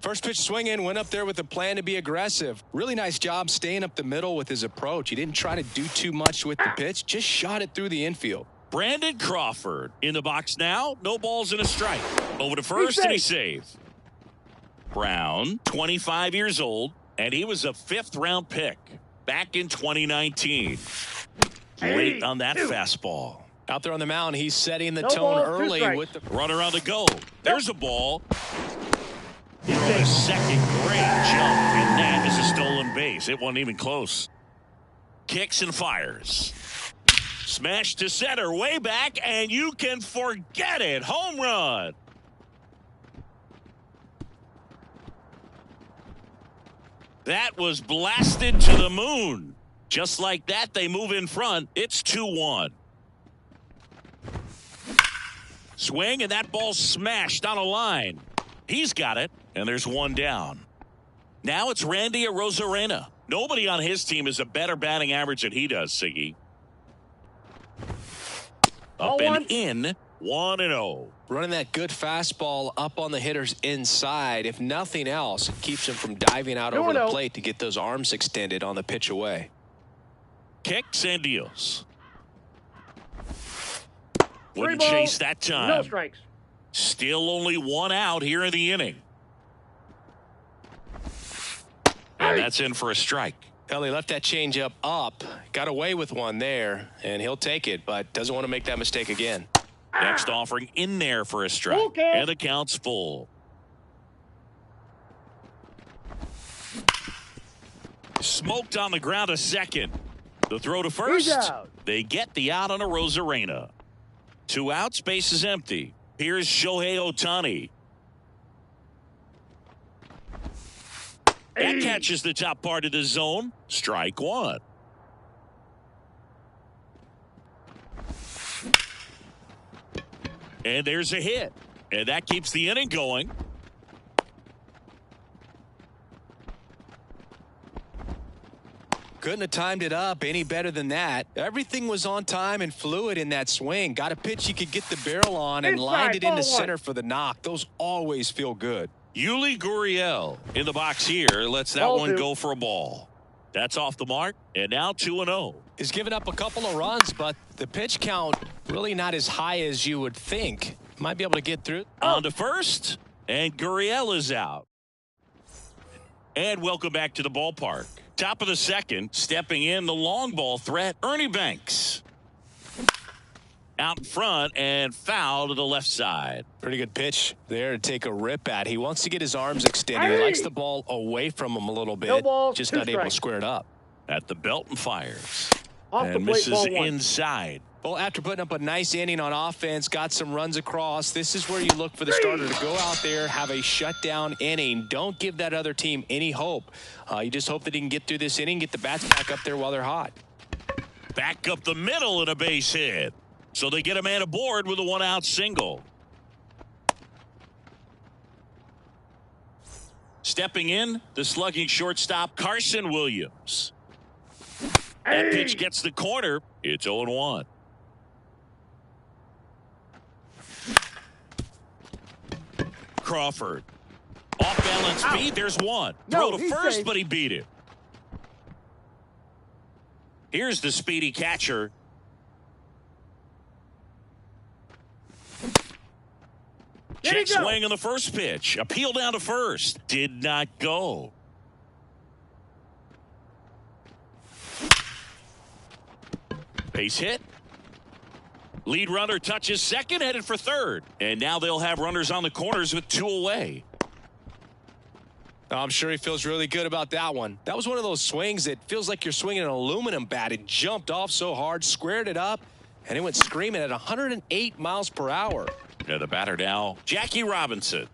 First pitch swinging, went up there with a plan to be aggressive. Really nice job staying up the middle with his approach. He didn't try to do too much with the pitch, just shot it through the infield. Brandon Crawford in the box now. No balls and a strike. Over to first, and he saves. Brown, 25 years old, and he was a 5th-round pick back in 2019. Late on that fastball. Out there on the mound, he's setting the tone early with the runner on the go. There's a ball. A second great jump, and that is a stolen base. It wasn't even close. Kicks and fires. Smash to center, way back, and you can forget it. Home run. That was blasted to the moon. Just like that, they move in front. It's 2-1. Swing, and that ball smashed on a line. He's got it, and there's 1 down. Now it's Randy Arozarena. Nobody on his team has a better batting average than he does, Siggy. Up and in, 1-0. Running that good fastball up on the hitter's inside. If nothing else, it keeps him from diving out over the plate to get those arms extended on the pitch away. Kicks and deals. Wouldn't 3 balls, chase that time. no strikes. Still only 1 out here in the inning. And that's in for a strike. Well, he left that changeup up, got away with one there, and he'll take it, but doesn't want to make that mistake again. Next offering in there for a strike. Okay. And the count's full. Smoked on the ground a second. The throw to first. He's out. They get the out on a Rosarena. 2 outs, base is empty. Here's Shohei Ohtani. That catches the top part of the zone. Strike 1. And there's a hit. And that keeps the inning going. Couldn't have timed it up any better than that. Everything was on time and fluid in that swing. Got a pitch you could get the barrel on and lined it into center for the knock. Those always feel good. Yuli Gurriel in the box here. Lets that one go for a ball. That's off the mark. And now 2-0. He's given up a couple of runs, but the pitch count really not as high as you would think. Might be able to get through. On to first. And Gurriel is out. And welcome back to the ballpark. Top of the second, stepping in the long ball threat, Ernie Banks. Out in front and foul to the left side. Pretty good pitch there to take a rip at. He wants to get his arms extended. He likes the ball away from him a little bit. No balls, just 2 not able to strikes. square it up. At the belt and fires. Off the And plate, misses ball 1. inside. Well, after putting up a nice inning on offense, got some runs across, this is where you look for the starter to go out there, have a shutdown inning. Don't give that other team any hope. You just hope that he can get through this inning, get the bats back up there while they're hot. Back up the middle and a base hit. So they get a man aboard with a 1-out single. Stepping in, the slugging shortstop, Carson Williams. That pitch gets the corner. It's 0-1. Crawford. Off balance speed. There's one. No, Throw to he's first, safe. but he beat it. Here's the speedy catcher. Check swing on the first pitch. Appeal down to first. Did not go. Base hit. Lead runner touches second, headed for third. And now they'll have runners on the corners with 2 away. I'm sure he feels really good about that one. That was one of those swings that feels like you're swinging an aluminum bat. It jumped off so hard, squared it up, and it went screaming at 108 miles per hour. And the batter now, Jackie Robinson.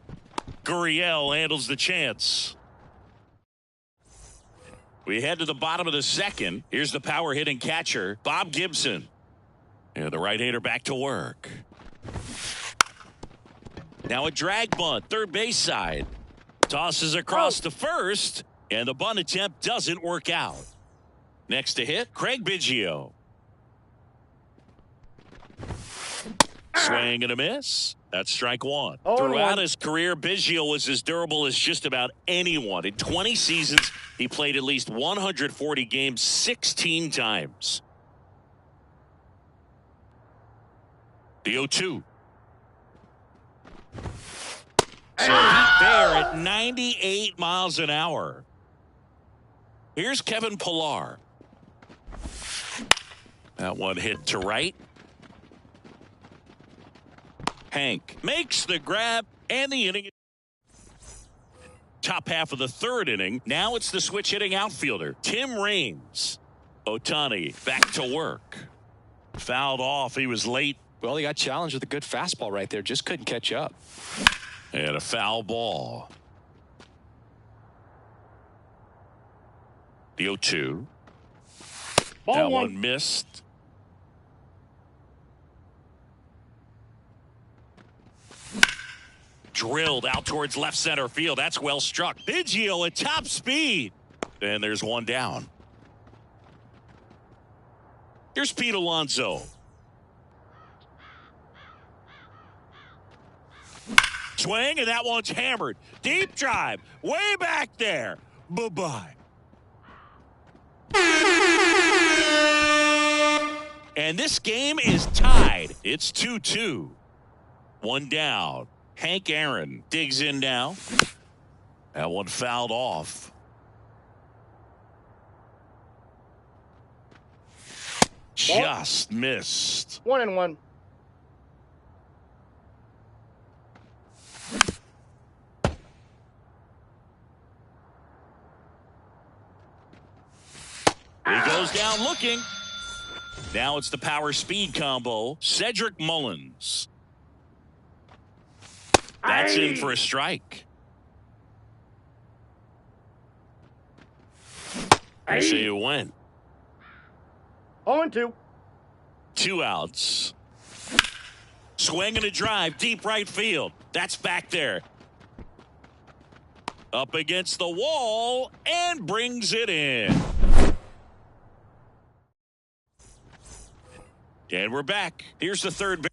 Gurriel handles the chance. We head to the bottom of the second. Here's the power hitting catcher, Bob Gibson. And the right-hander back to work. Now a drag bunt, third base side. Tosses across to first, and the bunt attempt doesn't work out. Next to hit, Craig Biggio. Swing and a miss. That's strike 1. Throughout his career, Biggio was as durable as just about anyone. In 20 seasons, he played at least 140 games 16 times. The 0-2. Some heat there at 98 miles an hour. Here's Kevin Pillar. That one hit to right. Hank makes the grab, and the inning. Top half of the third inning. Now it's the switch hitting outfielder, Tim Raines. Ohtani back to work. Fouled off. He was late. Well, he got challenged with a good fastball right there. Just couldn't catch up. And a foul ball. The 0-2. That one missed. Drilled out towards left center field. That's well struck. Biggio at top speed. And there's one down. Here's Pete Alonso. Swing, and that one's hammered. Deep drive. Way back there. Bye-bye. And And this game is tied. It's 2-2. One down. Hank Aaron digs in now. That one fouled off. Just missed. 1-1. He goes down looking. Now it's the power speed combo. Cedric Mullins. That's in for a strike. I say it went. 0-2. 2 outs. Swing and a drive, deep right field. That's back there. Up against the wall and brings it in. And we're back. Here's the third.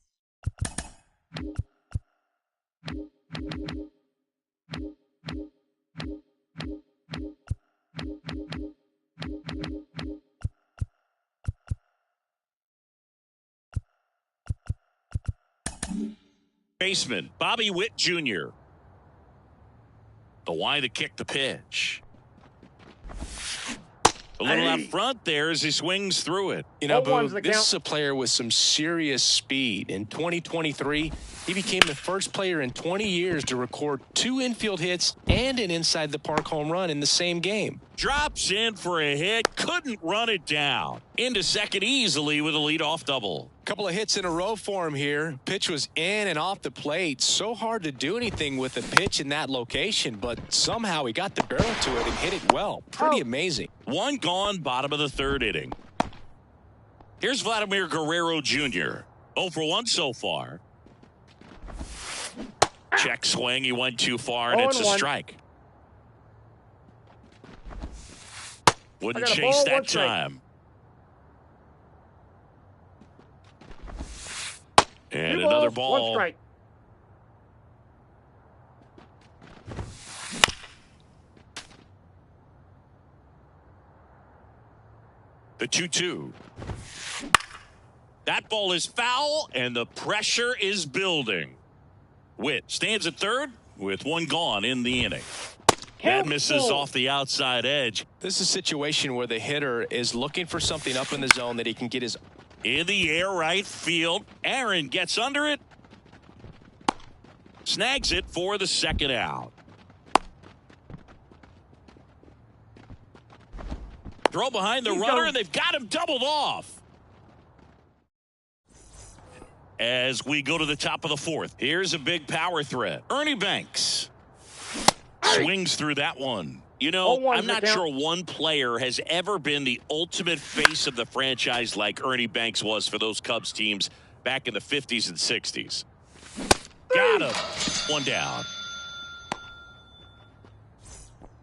Baseman, Bobby Witt Jr. The wide to kick the pitch. A little out front there as he swings through it. You know, Boo, this is a player with some serious speed. In 2023, he became the first player in 20 years to record 2 infield hits and an inside the park home run in the same game. Drops in for a hit, couldn't run it down. Into second easily with a leadoff double. Couple of hits in a row for him here. Pitch was in and off the plate. So hard to do anything with a pitch in that location, but somehow he got the barrel to it and hit it well. Pretty amazing. One gone, bottom of the third inning. Here's Vladimir Guerrero Jr. 0 for 1 so far. Check swing. He went too far, and it's a strike. Wouldn't chase that time. And another ball. 1 strike. The 2-2. That ball is foul, and the pressure is building. Witt stands at third with 1 gone in the inning. That misses off the outside edge. This is a situation where the hitter is looking for something up in the zone that he can get his... In the air right field. Aaron gets under it. Snags it for the second out. Throw behind the runner, and they've got him doubled off. As we go to the top of the fourth, here's a big power threat. Ernie Banks swings through that one. You know, I'm not sure one player has ever been the ultimate face of the franchise like Ernie Banks was for those Cubs teams back in the 50s and 60s. Got him. 1 down.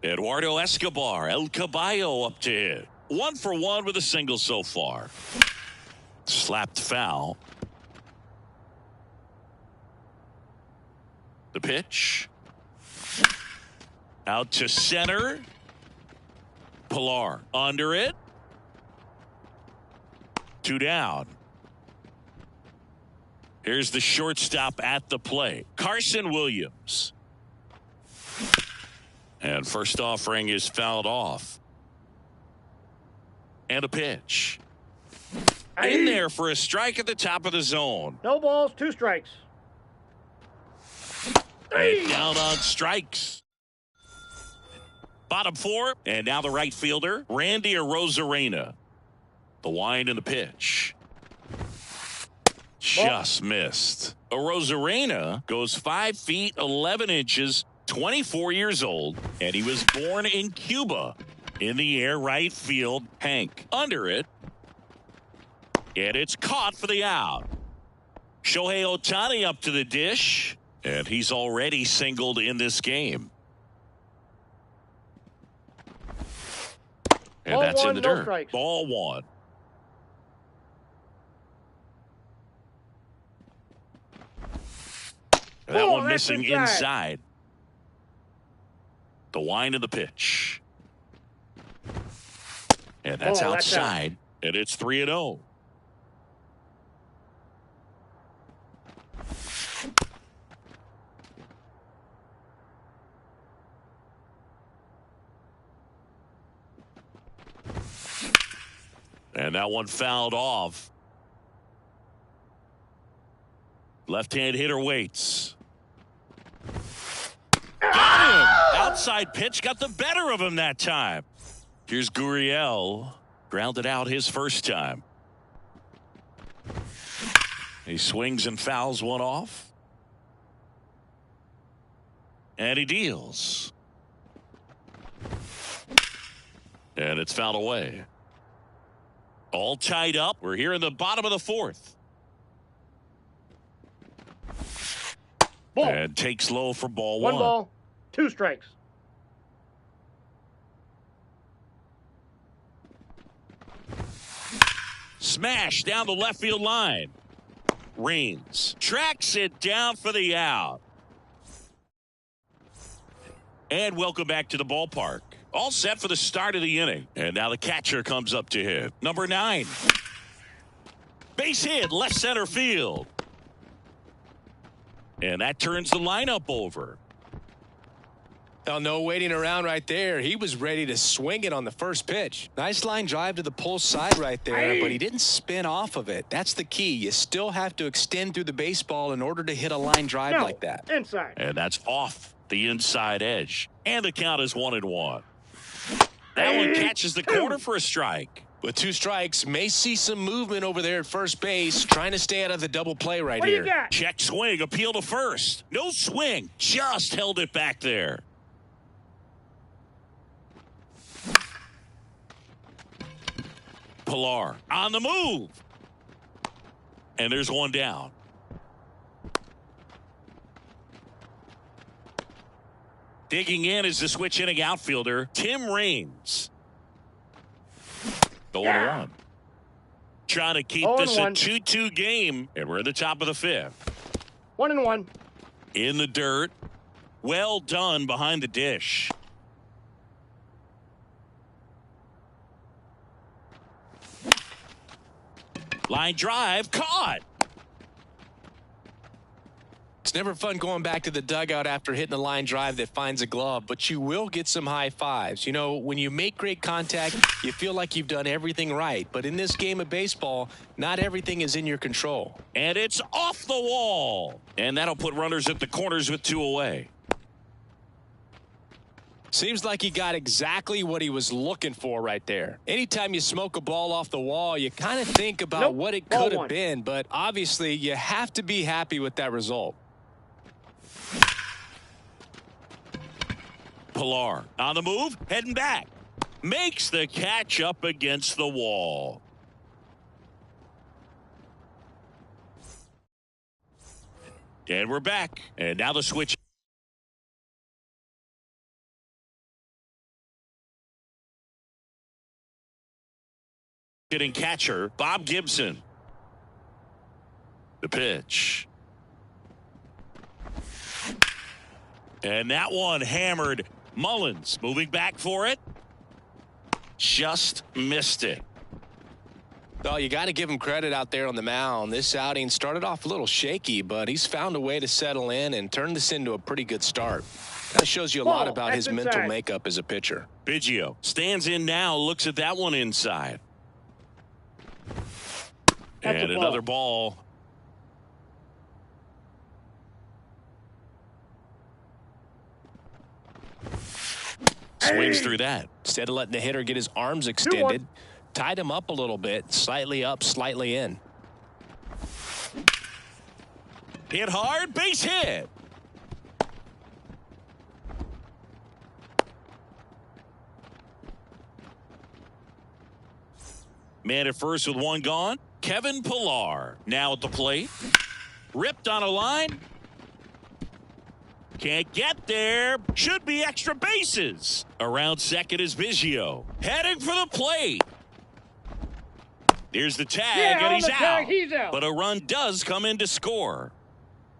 Eduardo Escobar, El Caballo up to hit. 1 for 1 with a single so far. Slapped foul. The pitch. Out to center. Pilar under it. 2 down. Here's the shortstop at the plate. Carson Williams. And first offering is fouled off. And a pitch. In there for a strike at the top of the zone. No balls, 2 strikes. And down on strikes. Bottom 4, and now the right fielder, Randy Arozarena. The wind and the pitch. Just missed. Arozarena goes 5 feet 11 inches, 24 years old, and he was born in Cuba. In the air right field, Hank under it. And it's caught for the out. Shohei Ohtani up to the dish, and he's already singled in this game. And that's in the dirt. Ball 1. That one missing inside. The wind of the pitch. And that's outside. And it's 3-0. And that one fouled off. Left-hand hitter waits. Got him! Outside pitch got the better of him that time. Here's Gurriel. Grounded out his first time. He swings and fouls one off. And he deals. And it's fouled away. All tied up. We're here in the bottom of the fourth. Ball. And takes low for ball one. 1 ball, 2 strikes. Smash down the left field line. Raines tracks it down for the out. And welcome back to the ballpark. All set for the start of the inning. And now the catcher comes up to hit. Number 9. Base hit, left center field. And that turns the lineup over. Oh, no waiting around right there. He was ready to swing it on the first pitch. Nice line drive to the pull side right there, but he didn't spin off of it. That's the key. You still have to extend through the baseball in order to hit a line drive like that. Inside. And that's off the inside edge. And the count is 1-1. That one catches the corner for a strike. With 2 strikes, may see some movement over there at first base, trying to stay out of the double play right What do here. you got? Check swing, appeal to first. No swing, just held it back there. Pilar on the move. And there's one down. Digging in is the switch hitting outfielder, Tim Raines. The 1-1. Trying to keep this a 2-2 game, and we're at the top of the 5th. 1-1. In the dirt. Well done behind the dish. Line drive, caught. It's never fun going back to the dugout after hitting a line drive that finds a glove, but you will get some high fives. You know, when you make great contact, you feel like you've done everything right. But in this game of baseball, not everything is in your control. And it's off the wall. And that'll put runners at the corners with 2 away. Seems like he got exactly what he was looking for right there. Anytime you smoke a ball off the wall, you kind of think about what it could have been, but obviously you have to be happy with that result. Pilar on the move, heading back. Makes the catch up against the wall. And we're back. And now the switch. Hitting catcher, Bob Gibson. The pitch. And that one hammered. Mullins moving back for it. Just missed it. Oh, you got to give him credit out there on the mound. This outing started off a little shaky, but he's found a way to settle in and turn this into a pretty good start. That shows you a lot about his mental makeup as a pitcher. Biggio stands in now, looks at that one inside. And another ball. Swings through that. Instead of letting the hitter get his arms extended, tied him up a little bit, slightly up, slightly in. Hit hard, base hit. Man at first with one gone. Kevin Pilar now at the plate. Ripped on a line. Can't get there. Should be extra bases. Around second is Biggio. Heading for the plate. Here's the tag, and he's out. But a run does come in to score.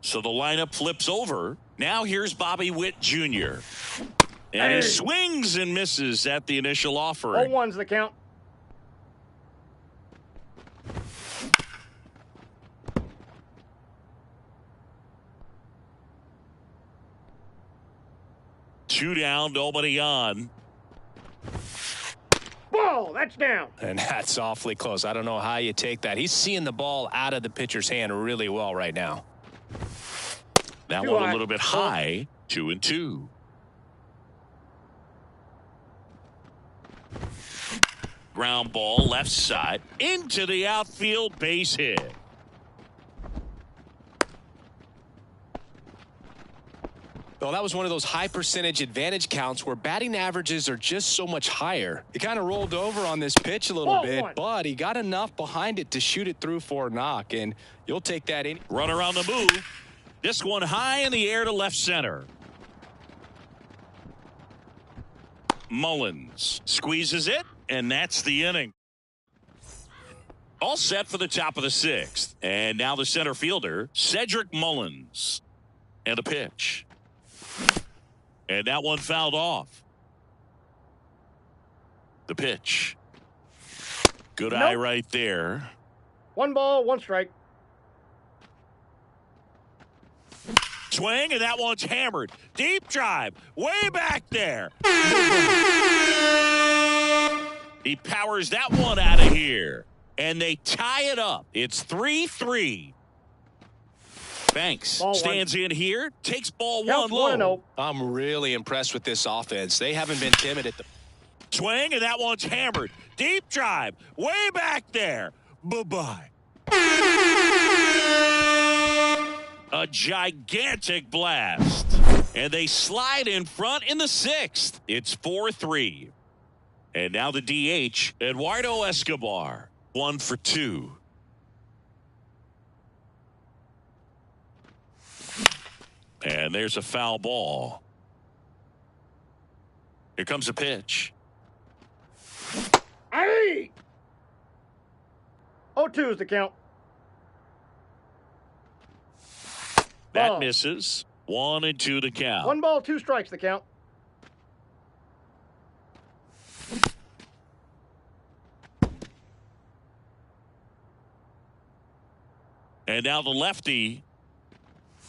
So the lineup flips over. Now here's Bobby Witt Jr. And he swings and misses at the initial offering. 0-1's the count. 2 down, nobody on. Ball, that's down. And that's awfully close. I don't know how you take that. He's seeing the ball out of the pitcher's hand really well right now. That Too one high. a little bit high. 2-2. Ground ball left side into the outfield, base hit. Well, that was one of those high percentage advantage counts where batting averages are just so much higher. He kind of rolled over on this pitch a little Ball bit, one. but he got enough behind it to shoot it through for a knock, and you'll take that in. Runner on the move. This one high in the air to left center. Mullins squeezes it, and that's the inning. All set for the top of the 6th. And now the center fielder, Cedric Mullins. And a pitch. And that one fouled off. The pitch. Good Nope. eye right there. 1 ball, 1 strike. Swing, and that one's hammered. Deep drive. Way back there. He powers that one out of here. And they tie it up. It's 3-3. Banks Ball stands in here, takes ball Counts one low. 1-0. I'm really impressed with this offense. They haven't been timid at the Swing, and that one's hammered. Deep drive. Way back there. Bye-bye. A gigantic blast. And they slide in front in the 6th. It's 4-3. And now the DH, Eduardo Escobar. 1 for 2. And there's a foul ball. Here comes a pitch. Hey! 0-2 is the count. That Ball. misses. 1-2 the count. 1 ball, 2 strikes the count. And now the lefty.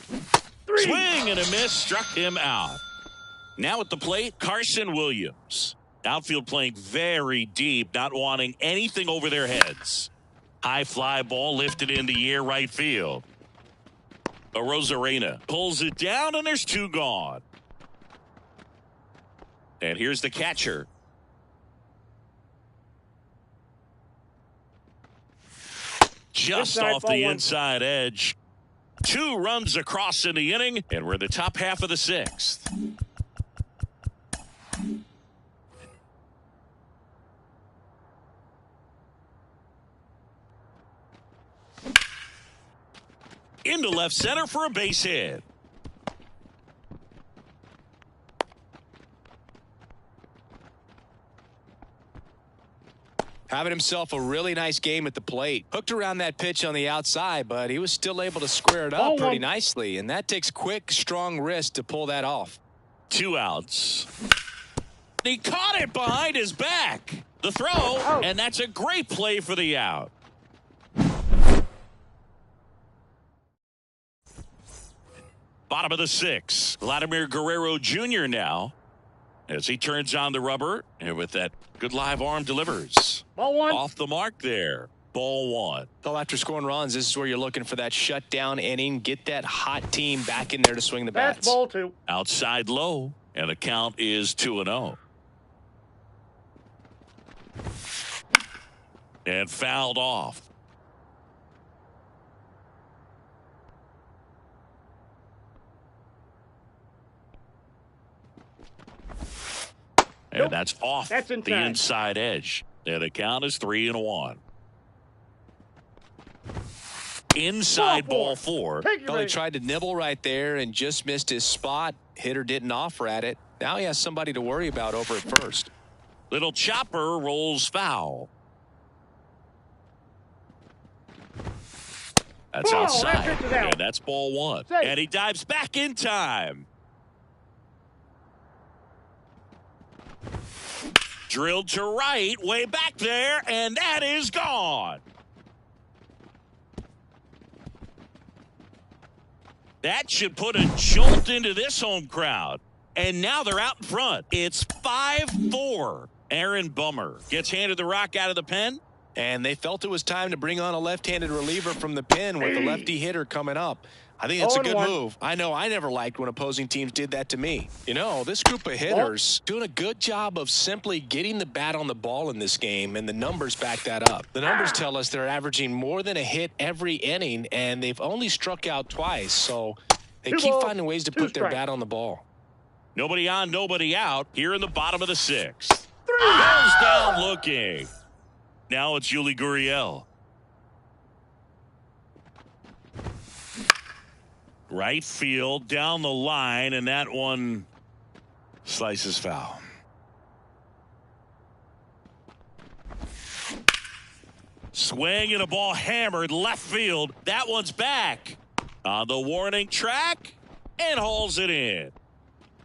3. Swing and a miss, struck him out. Now at the plate, Carson Williams. Outfield playing very deep, not wanting anything over their heads. High fly ball lifted in the air right field. Arozarena pulls it down, and there's 2 gone. And here's the catcher. Just Inside, off ball the 1. inside edge. 2 runs across in the inning, and we're in the top half of the 6th. Into left center for a base hit. Having himself a really nice game at the plate. Hooked around that pitch on the outside, but he was still able to square it up Ball pretty 1. nicely, and that takes quick, strong wrist to pull that off. 2 outs. He caught it behind his back. The throw, Out. and that's a great play for the out. Bottom of the 6th. Vladimir Guerrero Jr. now as he turns on the rubber, and with that good live arm delivers. Ball 1. Off the mark there. Ball 1. Well, after scoring runs, this is where you're looking for that shutdown inning. Get that hot team back in there to swing the That's bats. ball 2. Outside low, and the count is 2-0. And fouled off. And Nope. that's off That's the inside. inside edge. And the count is 3-1. Inside ball 4. Take your Well, he rating. tried to nibble right there and just missed his spot. Hitter didn't offer at it. Now he has somebody to worry about over at first. Little chopper rolls foul. That's Ball, that outside. pitch is out. And that's ball 1. Safe. And he dives back in time. Drilled to right, way back there, and that is gone. That should put a jolt into this home crowd. And now they're out in front. It's 5-4. Aaron Bummer gets handed the rock out of the pen. And they felt it was time to bring on a left-handed reliever from the pen with the lefty hitter coming up. I think it's a good move. I know I never liked when opposing teams did that to me. You know, this group of hitters doing a good job of simply getting the bat on the ball in this game, and the numbers back that up. The numbers tell us they're averaging more than a hit every inning, and they've only struck out twice, so they keep finding ways to put their bat on the ball. Nobody on, nobody out here in the bottom of the sixth. Goes down looking. Now it's Yuli Gurriel. Right field, down the line, and that one slices foul. Swing and a ball hammered left field. That one's back on the warning track and hauls it in.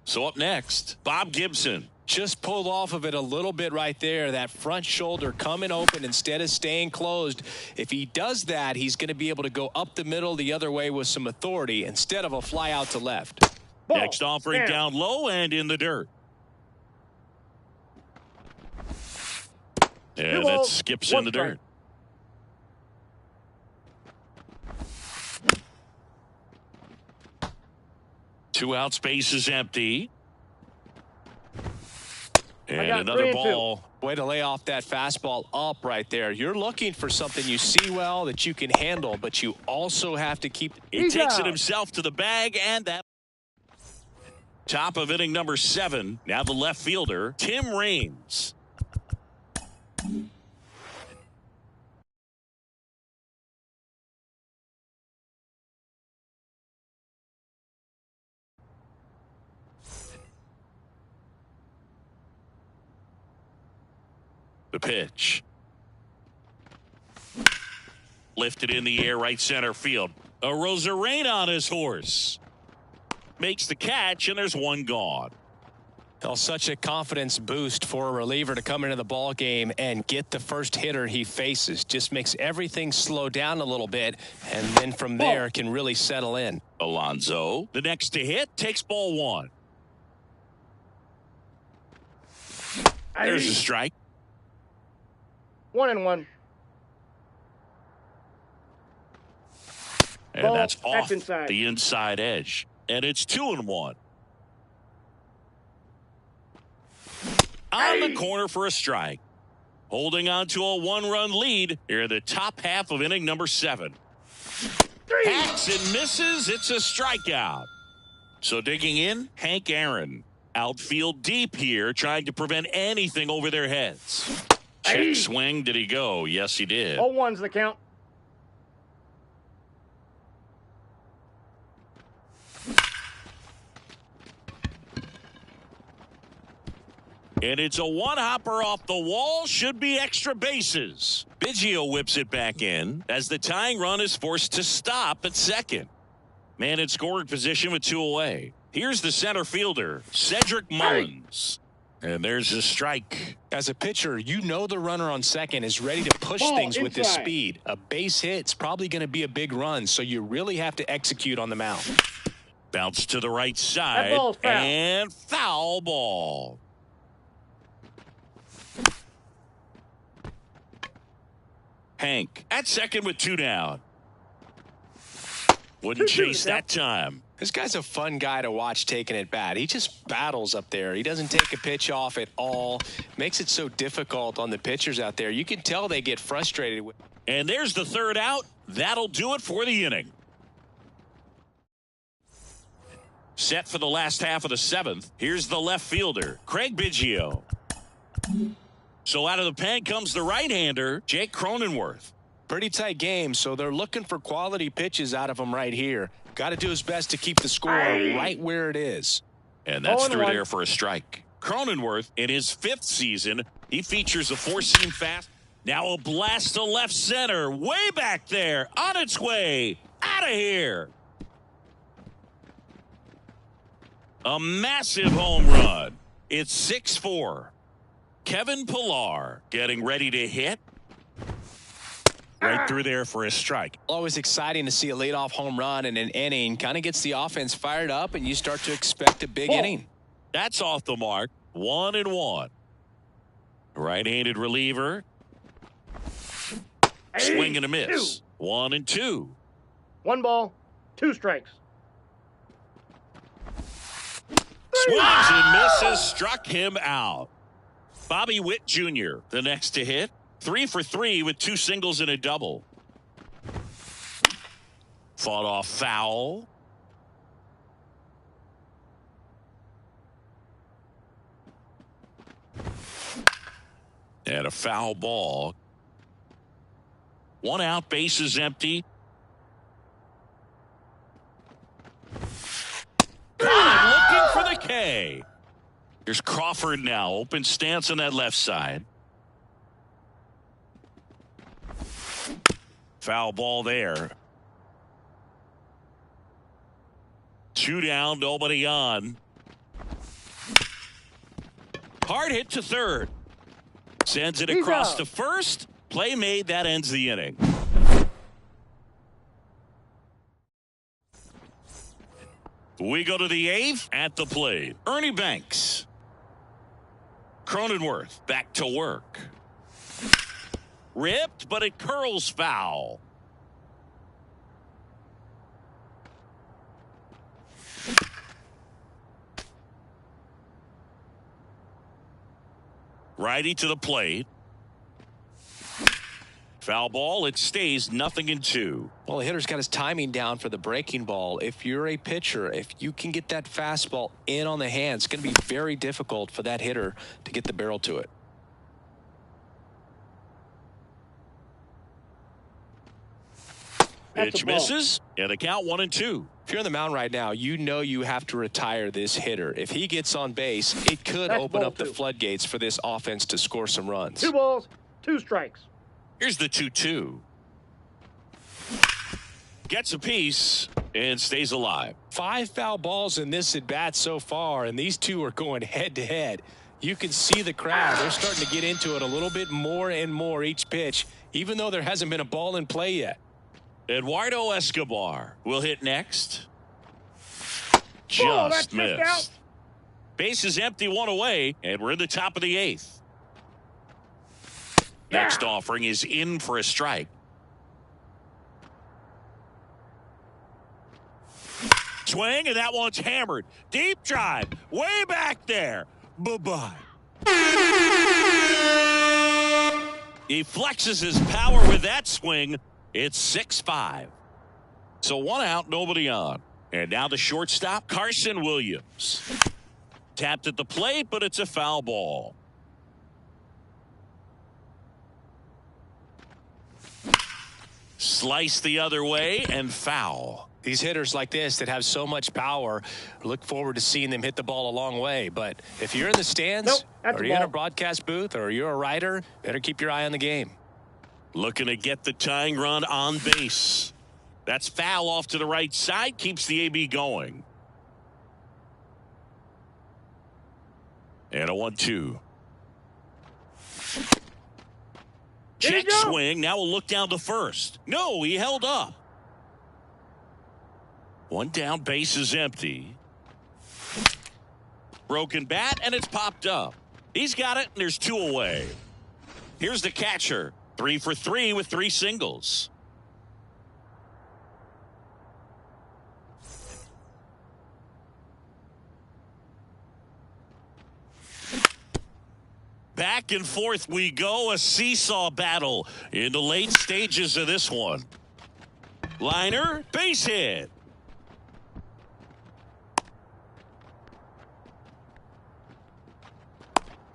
So up next, Bob Gibson. Just pulled off of it a little bit right there. That front shoulder coming open instead of staying closed. If he does that, he's going to be able to go up the middle the other way with some authority instead of a fly out to left. Next offering down low and in the dirt. And that skips in the dirt. Two out, space is empty. And another ball. Way to lay off that fastball up right there. You're looking for something you see well that you can handle, but you also have to keep. He takes it himself to the bag, and that. Top of inning number 7. Now the left fielder, Tim Raines. The pitch. Lifted in the air, right center field. Arozarena on his horse. Makes the catch, and there's one gone. Well, such a confidence boost for a reliever to come into the ball game and get the first hitter he faces. Just makes everything slow down a little bit, and then from there can really settle in. Alonso, the next to hit, takes ball 1. There's a strike. 1-1. And that's off the inside edge. And it's 2-1. On the corner for a strike. Holding on to a 1-run lead here in the top half of inning number 7. Hacks and misses. It's a strikeout. So digging in, Hank Aaron. Outfield deep here, trying to prevent anything over their heads. Check swing. Did he go? Yes, he did. 0-1's the count. And it's a one-hopper off the wall. Should be extra bases. Biggio whips it back in as the tying run is forced to stop at second. Man in scoring position with 2 away. Here's the center fielder, Cedric Mullins. And there's a strike. As a pitcher, you know the runner on second is ready to push things with his speed. A base hit's probably going to be a big run, so you really have to execute on the mound. Bounce to the right side. And foul ball. Hank at second with 2 down. Wouldn't chase that time. This guy's a fun guy to watch taking at bat. He just battles up there. He doesn't take a pitch off at all. Makes it so difficult on the pitchers out there. You can tell they get frustrated with. And there's the 3rd out. That'll do it for the inning. Set for the last half of the 7th. Here's the left fielder, Craig Biggio. So out of the pen comes the right-hander, Jake Cronenworth. Pretty tight game, so they're looking for quality pitches out of him right here. Got to do his best to keep the score right where it is. And that's through there for a strike. Cronenworth, in his 5th season, he features a 4-seam fast. Now a blast to left center, way back there, on its way, out of here. A massive home run. It's 6-4. Kevin Pillar getting ready to hit. Right through there for a strike. Always exciting to see a leadoff home run in an inning. Kind of gets the offense fired up, and you start to expect a big inning. That's off the mark. 1-1. Right-handed reliever. Swing and a miss. 1-2. 1 ball, 2 strikes. Swings and misses, struck him out. Bobby Witt Jr., the next to hit. 3 for 3 with 2 singles and a double. Fought off foul. And a foul ball. 1 out, bases empty. Looking for the K. Here's Crawford now. Open stance on that left side. Foul ball there. 2 down, nobody on. Hard hit to third. Sends it across to first. Play made. That ends the inning. We go to the 8th at the plate. Ernie Banks. Cronenworth back to work. Ripped, but it curls foul. Righty to the plate. Foul ball. It stays 0-2. Well, the hitter's got his timing down for the breaking ball. If you're a pitcher, if you can get that fastball in on the hands, it's going to be very difficult for that hitter to get the barrel to it. Pitch misses, and the count 1-2. If you're on the mound right now, you know you have to retire this hitter. If he gets on base, it could open up the floodgates for this offense to score some runs. 2 balls, 2 strikes. Here's the 2-2. Gets a piece and stays alive. 5 foul balls in this at bat so far, and these two are going head to head. You can see the crowd. They're starting to get into it a little bit more and more each pitch, even though there hasn't been a ball in play yet. Eduardo Escobar will hit next. Just missed. Base is empty, 1 away, and we're in the top of the 8th. Next offering is in for a strike. Swing, and that one's hammered. Deep drive, way back there. Bye-bye. He flexes his power with that swing. It's 6-5. So 1 out, nobody on. And now the shortstop, Carson Williams. Tapped at the plate, but it's a foul ball. Slice the other way and foul. These hitters like this that have so much power, look forward to seeing them hit the ball a long way. But if you're in the stands, or you're in a broadcast booth, or you're a writer, better keep your eye on the game. Looking to get the tying run on base. That's foul off to the right side. Keeps the AB going. And a 1-2. Check swing. Now we'll look down to first. No, he held up. 1 down, base is empty. Broken bat, and it's popped up. He's got it, and there's 2 away. Here's the catcher. 3 for 3 with 3 singles. Back and forth we go, a seesaw battle in the late stages of this one. Liner, base hit.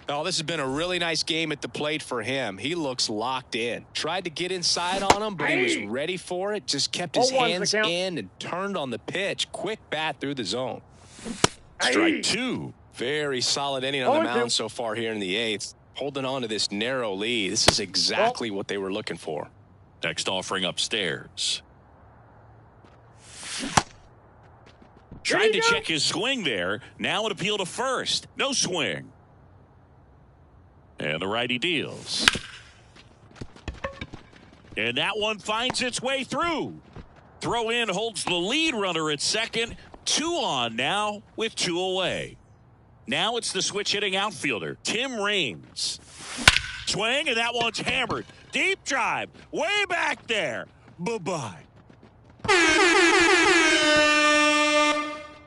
Oh, this has been a really nice game at the plate for him. He looks locked in. Tried to get inside on him, but he was ready for it. Just kept his hands in and turned on the pitch. Quick bat through the zone. Strike 2. Very solid inning on the mound so far here in the 8th. Holding on to this narrow lead. This is exactly what they were looking for. Next offering upstairs. Tried to check his swing there. Now an appeal to first. No swing. And the righty deals. And that one finds its way through. Throw in holds the lead runner at second. 2 on now with 2 away. Now it's the switch hitting outfielder, Tim Raines. Swing, and that one's hammered. Deep drive, way back there. Bye-bye.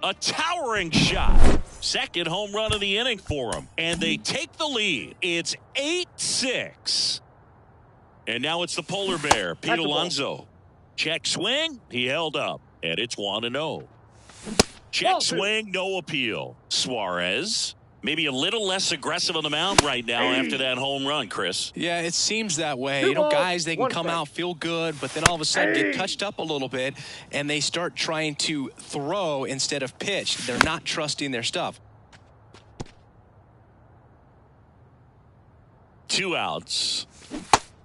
A towering shot. Second home run of the inning for him. And they take the lead. It's 8-6. And now it's the polar bear, Pete Alonso. Check swing. He held up. And it's 1-0. Check swing, no appeal. Suarez, maybe a little less aggressive on the mound right now after that home run, Chris. Yeah, it seems that way. You know, guys, they can come out, feel good, but then all of a sudden get touched up a little bit, and they start trying to throw instead of pitch. They're not trusting their stuff. 2 outs.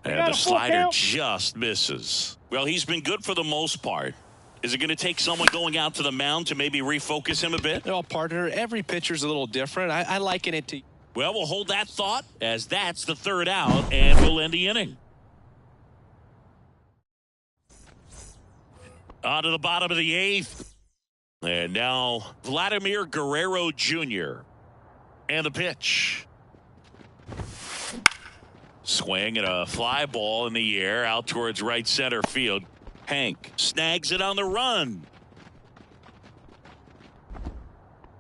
And the slider just misses. Well, he's been good for the most part. Is it going to take someone going out to the mound to maybe refocus him a bit? Well, partner, every pitcher's a little different. I liken it to... Well, we'll hold that thought as that's the 3rd out, and we'll end the inning. On to the bottom of the 8th. And now Vladimir Guerrero Jr. And the pitch. Swing and a fly ball in the air out towards right center field. Hank snags it on the run.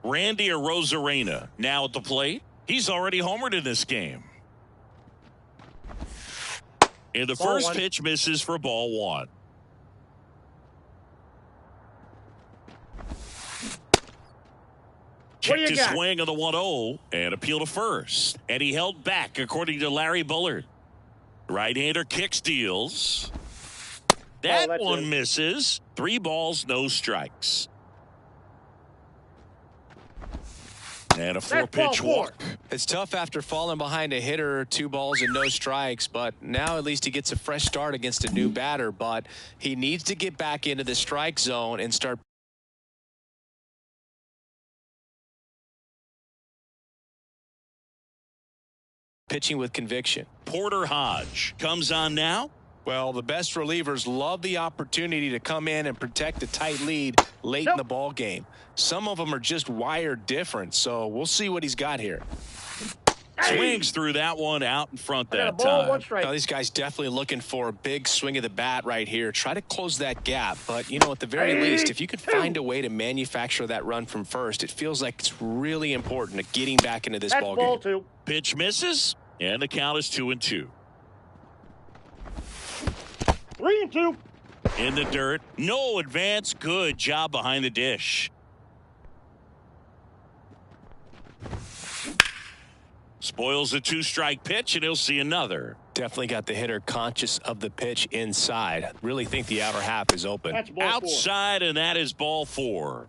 Randy Arozarena now at the plate. He's already homered in this game. And the first pitch misses for ball 1. Checked his swing on the 1-0 and appeal to first. And he held back, according to Larry Bullard. Right-hander kick steals. That one misses. 3 balls, no strikes. And a 4-pitch walk. It's tough after falling behind a hitter, 2 balls and no strikes, but now at least he gets a fresh start against a new batter. But he needs to get back into the strike zone and start pitching with conviction. Porter Hodge comes on now. Well, the best relievers love the opportunity to come in and protect a tight lead late in the ball game. Some of them are just wired different, so we'll see what he's got here. Swings through that one out in front that time. Now, these guys definitely looking for a big swing of the bat right here. Try to close that gap, but, you know, at the very least, if you could find a way to manufacture that run from first, it feels like it's really important to getting back into this ball game. Pitch misses, and the count is 2-2. 3-2. In the dirt. No advance. Good job behind the dish. Spoils a 2-strike pitch, and he'll see another. Definitely got the hitter conscious of the pitch inside. Really think the outer half is open. Outside, and that is ball 4.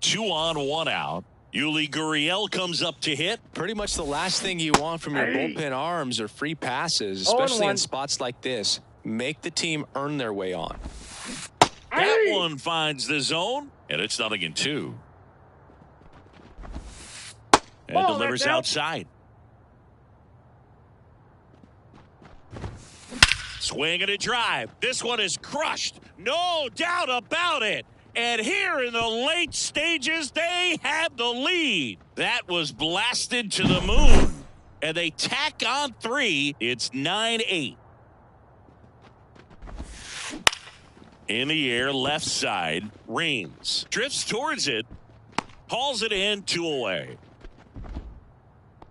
2 on, 1 out. Yuli Gurriel comes up to hit. Pretty much the last thing you want from your bullpen arms are free passes, especially in spots like this. Make the team earn their way on. That one finds the zone, and it's 0-2. And delivers outside. Swing and a drive. This one is crushed. No doubt about it. And here in the late stages, they have the lead. That was blasted to the moon. And they tack on 3. It's 9-8. In the air, left side. Raines drifts towards it. Hauls it in, 2 away.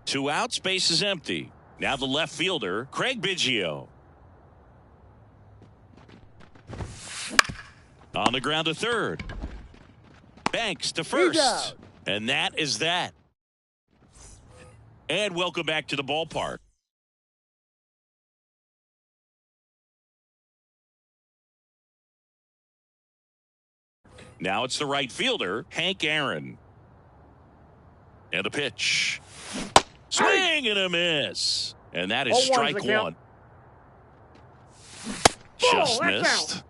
2 outs, base is empty. Now the left fielder, Craig Biggio. On the ground to third. Banks to first. And that is that. And welcome back to the ballpark. Now it's the right fielder, Hank Aaron. And the pitch. Swing and a miss. And that is strike 1. Just missed.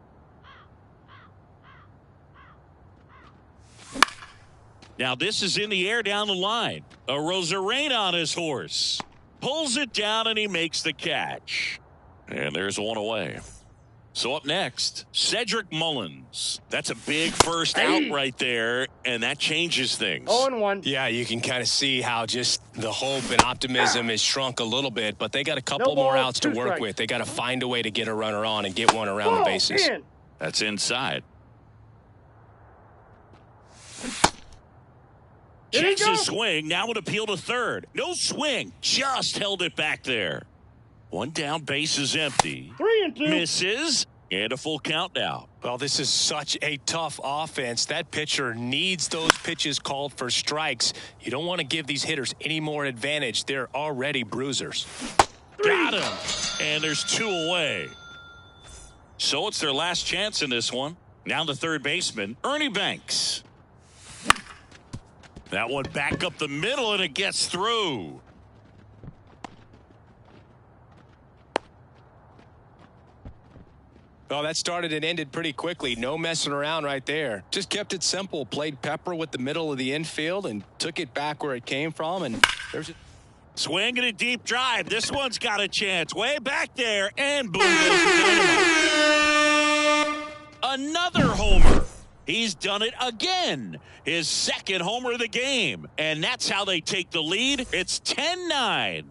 Now this is in the air down the line. Arozarena on his horse. Pulls it down and he makes the catch. And there's 1 away. So up next, Cedric Mullins. That's a big first out right there, and that changes things. 0-1. Yeah, you can kind of see how just the hope and optimism is shrunk a little bit, but they got a couple more outs to work with. They got to find a way to get a runner on and get one around the bases. That's inside. Checks his swing. Now an appeal to third. No swing. Just held it back there. One down, base is empty. 3-2. Misses. And a full count now. Well, this is such a tough offense. That pitcher needs those pitches called for strikes. You don't want to give these hitters any more advantage. They're already bruisers. Got him. And there's 2 away. So it's their last chance in this one. Now the third baseman, Ernie Banks. That one back up the middle, and it gets through. Well, that started and ended pretty quickly. No messing around right there. Just kept it simple. Played pepper with the middle of the infield and took it back where it came from. And there's a swing and a deep drive. This one's got a chance. Way back there. And boom goes the dynamite. Another homer. He's done it again. His second homer of the game. And that's how they take the lead. It's 10-9.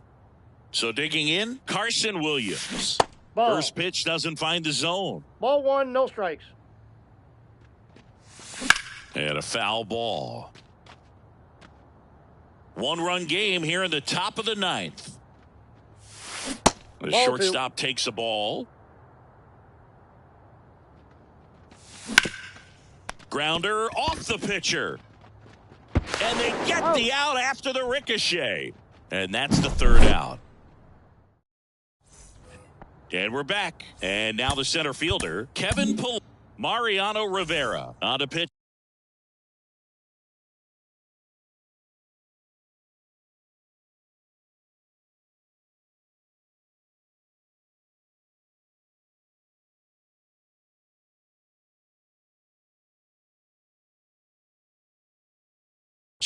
So digging in, Carson Williams. Ball. First pitch doesn't find the zone. Ball 1, no strikes. And a foul ball. 1-run game here in the top of the 9th. The Ball shortstop takes a ball. Grounder off the pitcher. And they get the out after the ricochet. And that's the third out. And we're back. And now the center fielder, Kevin Pillar. Mariano Rivera on the pitch.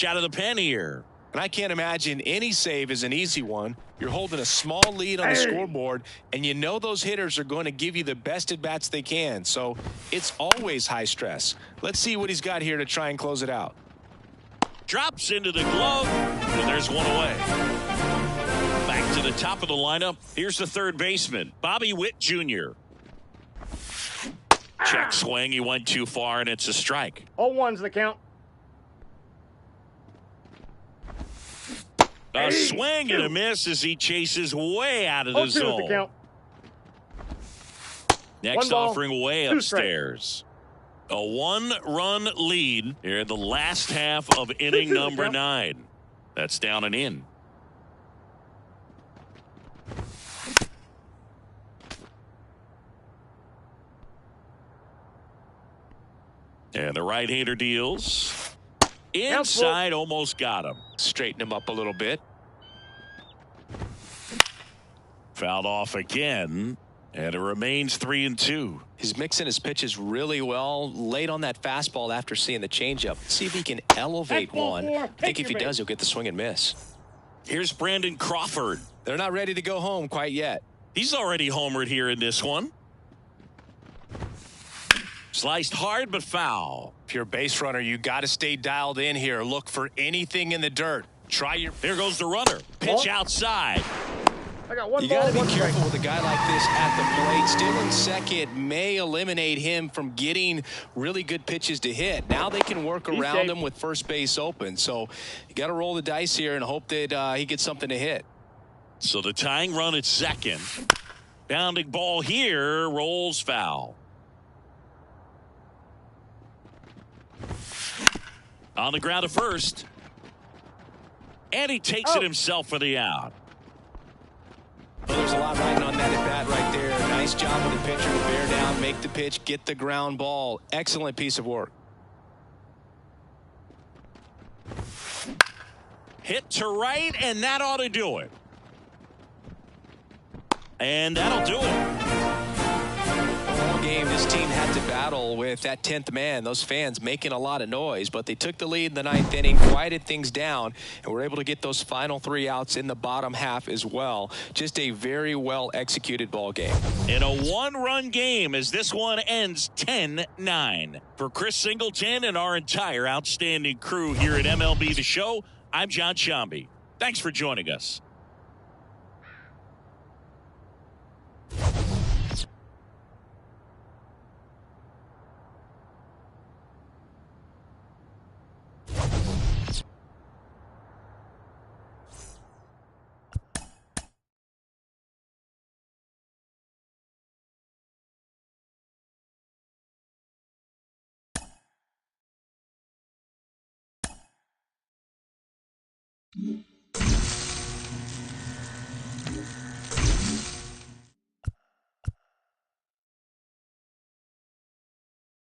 Out of the pen here. And I can't imagine any save is an easy one. You're holding a small lead on the scoreboard, and you know those hitters are going to give you the best at-bats they can. So it's always high stress. Let's see what he's got here to try and close it out. Drops into the glove, and there's one away. Back to the top of the lineup. Here's the third baseman, Bobby Witt Jr. Check swing. He went too far, and it's a strike. 0-1's the count. A swing and a miss as he chases way out of the zone. The count. Next offering way upstairs. A 1-run lead here in the last half of inning number 9. That's down and in. And the right-hander deals. Inside, almost got him. Straighten him up a little bit. Fouled off again, and it remains 3-2. He's mixing his pitches really well. Late on that fastball after seeing the changeup. See if he can elevate one. I think if he does, he'll get the swing and miss. Here's Brandon Crawford. They're not ready to go home quite yet. He's already homered here in this one. Sliced hard but foul. If you're a base runner, you got to stay dialed in here. Look for anything in the dirt. Try your. There goes the runner. Pitch outside. I got one you ball. You got to be careful with a guy like this at the plate. Still in second may eliminate him from getting really good pitches to hit. Now they can work around him with first base open. So you got to roll the dice here and hope that he gets something to hit. So the tying run at second. Bounding ball here rolls foul. On the ground at first. And he takes it himself for the out. Well, there's a lot riding on that at bat right there. Nice job of the pitcher to bear down, make the pitch, get the ground ball. Excellent piece of work. Hit to right, and that ought to do it. And that'll do it. game, this team had to battle with that 10th man, those fans making a lot of noise, but they took the lead in the 9th inning, quieted things down, and were able to get those final 3 outs in the bottom half as well. Just a very well executed ball game. In a one-run game as this one ends 10-9. For Chris Singleton and our entire outstanding crew here at MLB The Show, I'm John Shambi. Thanks for joining us. Mm-hmm.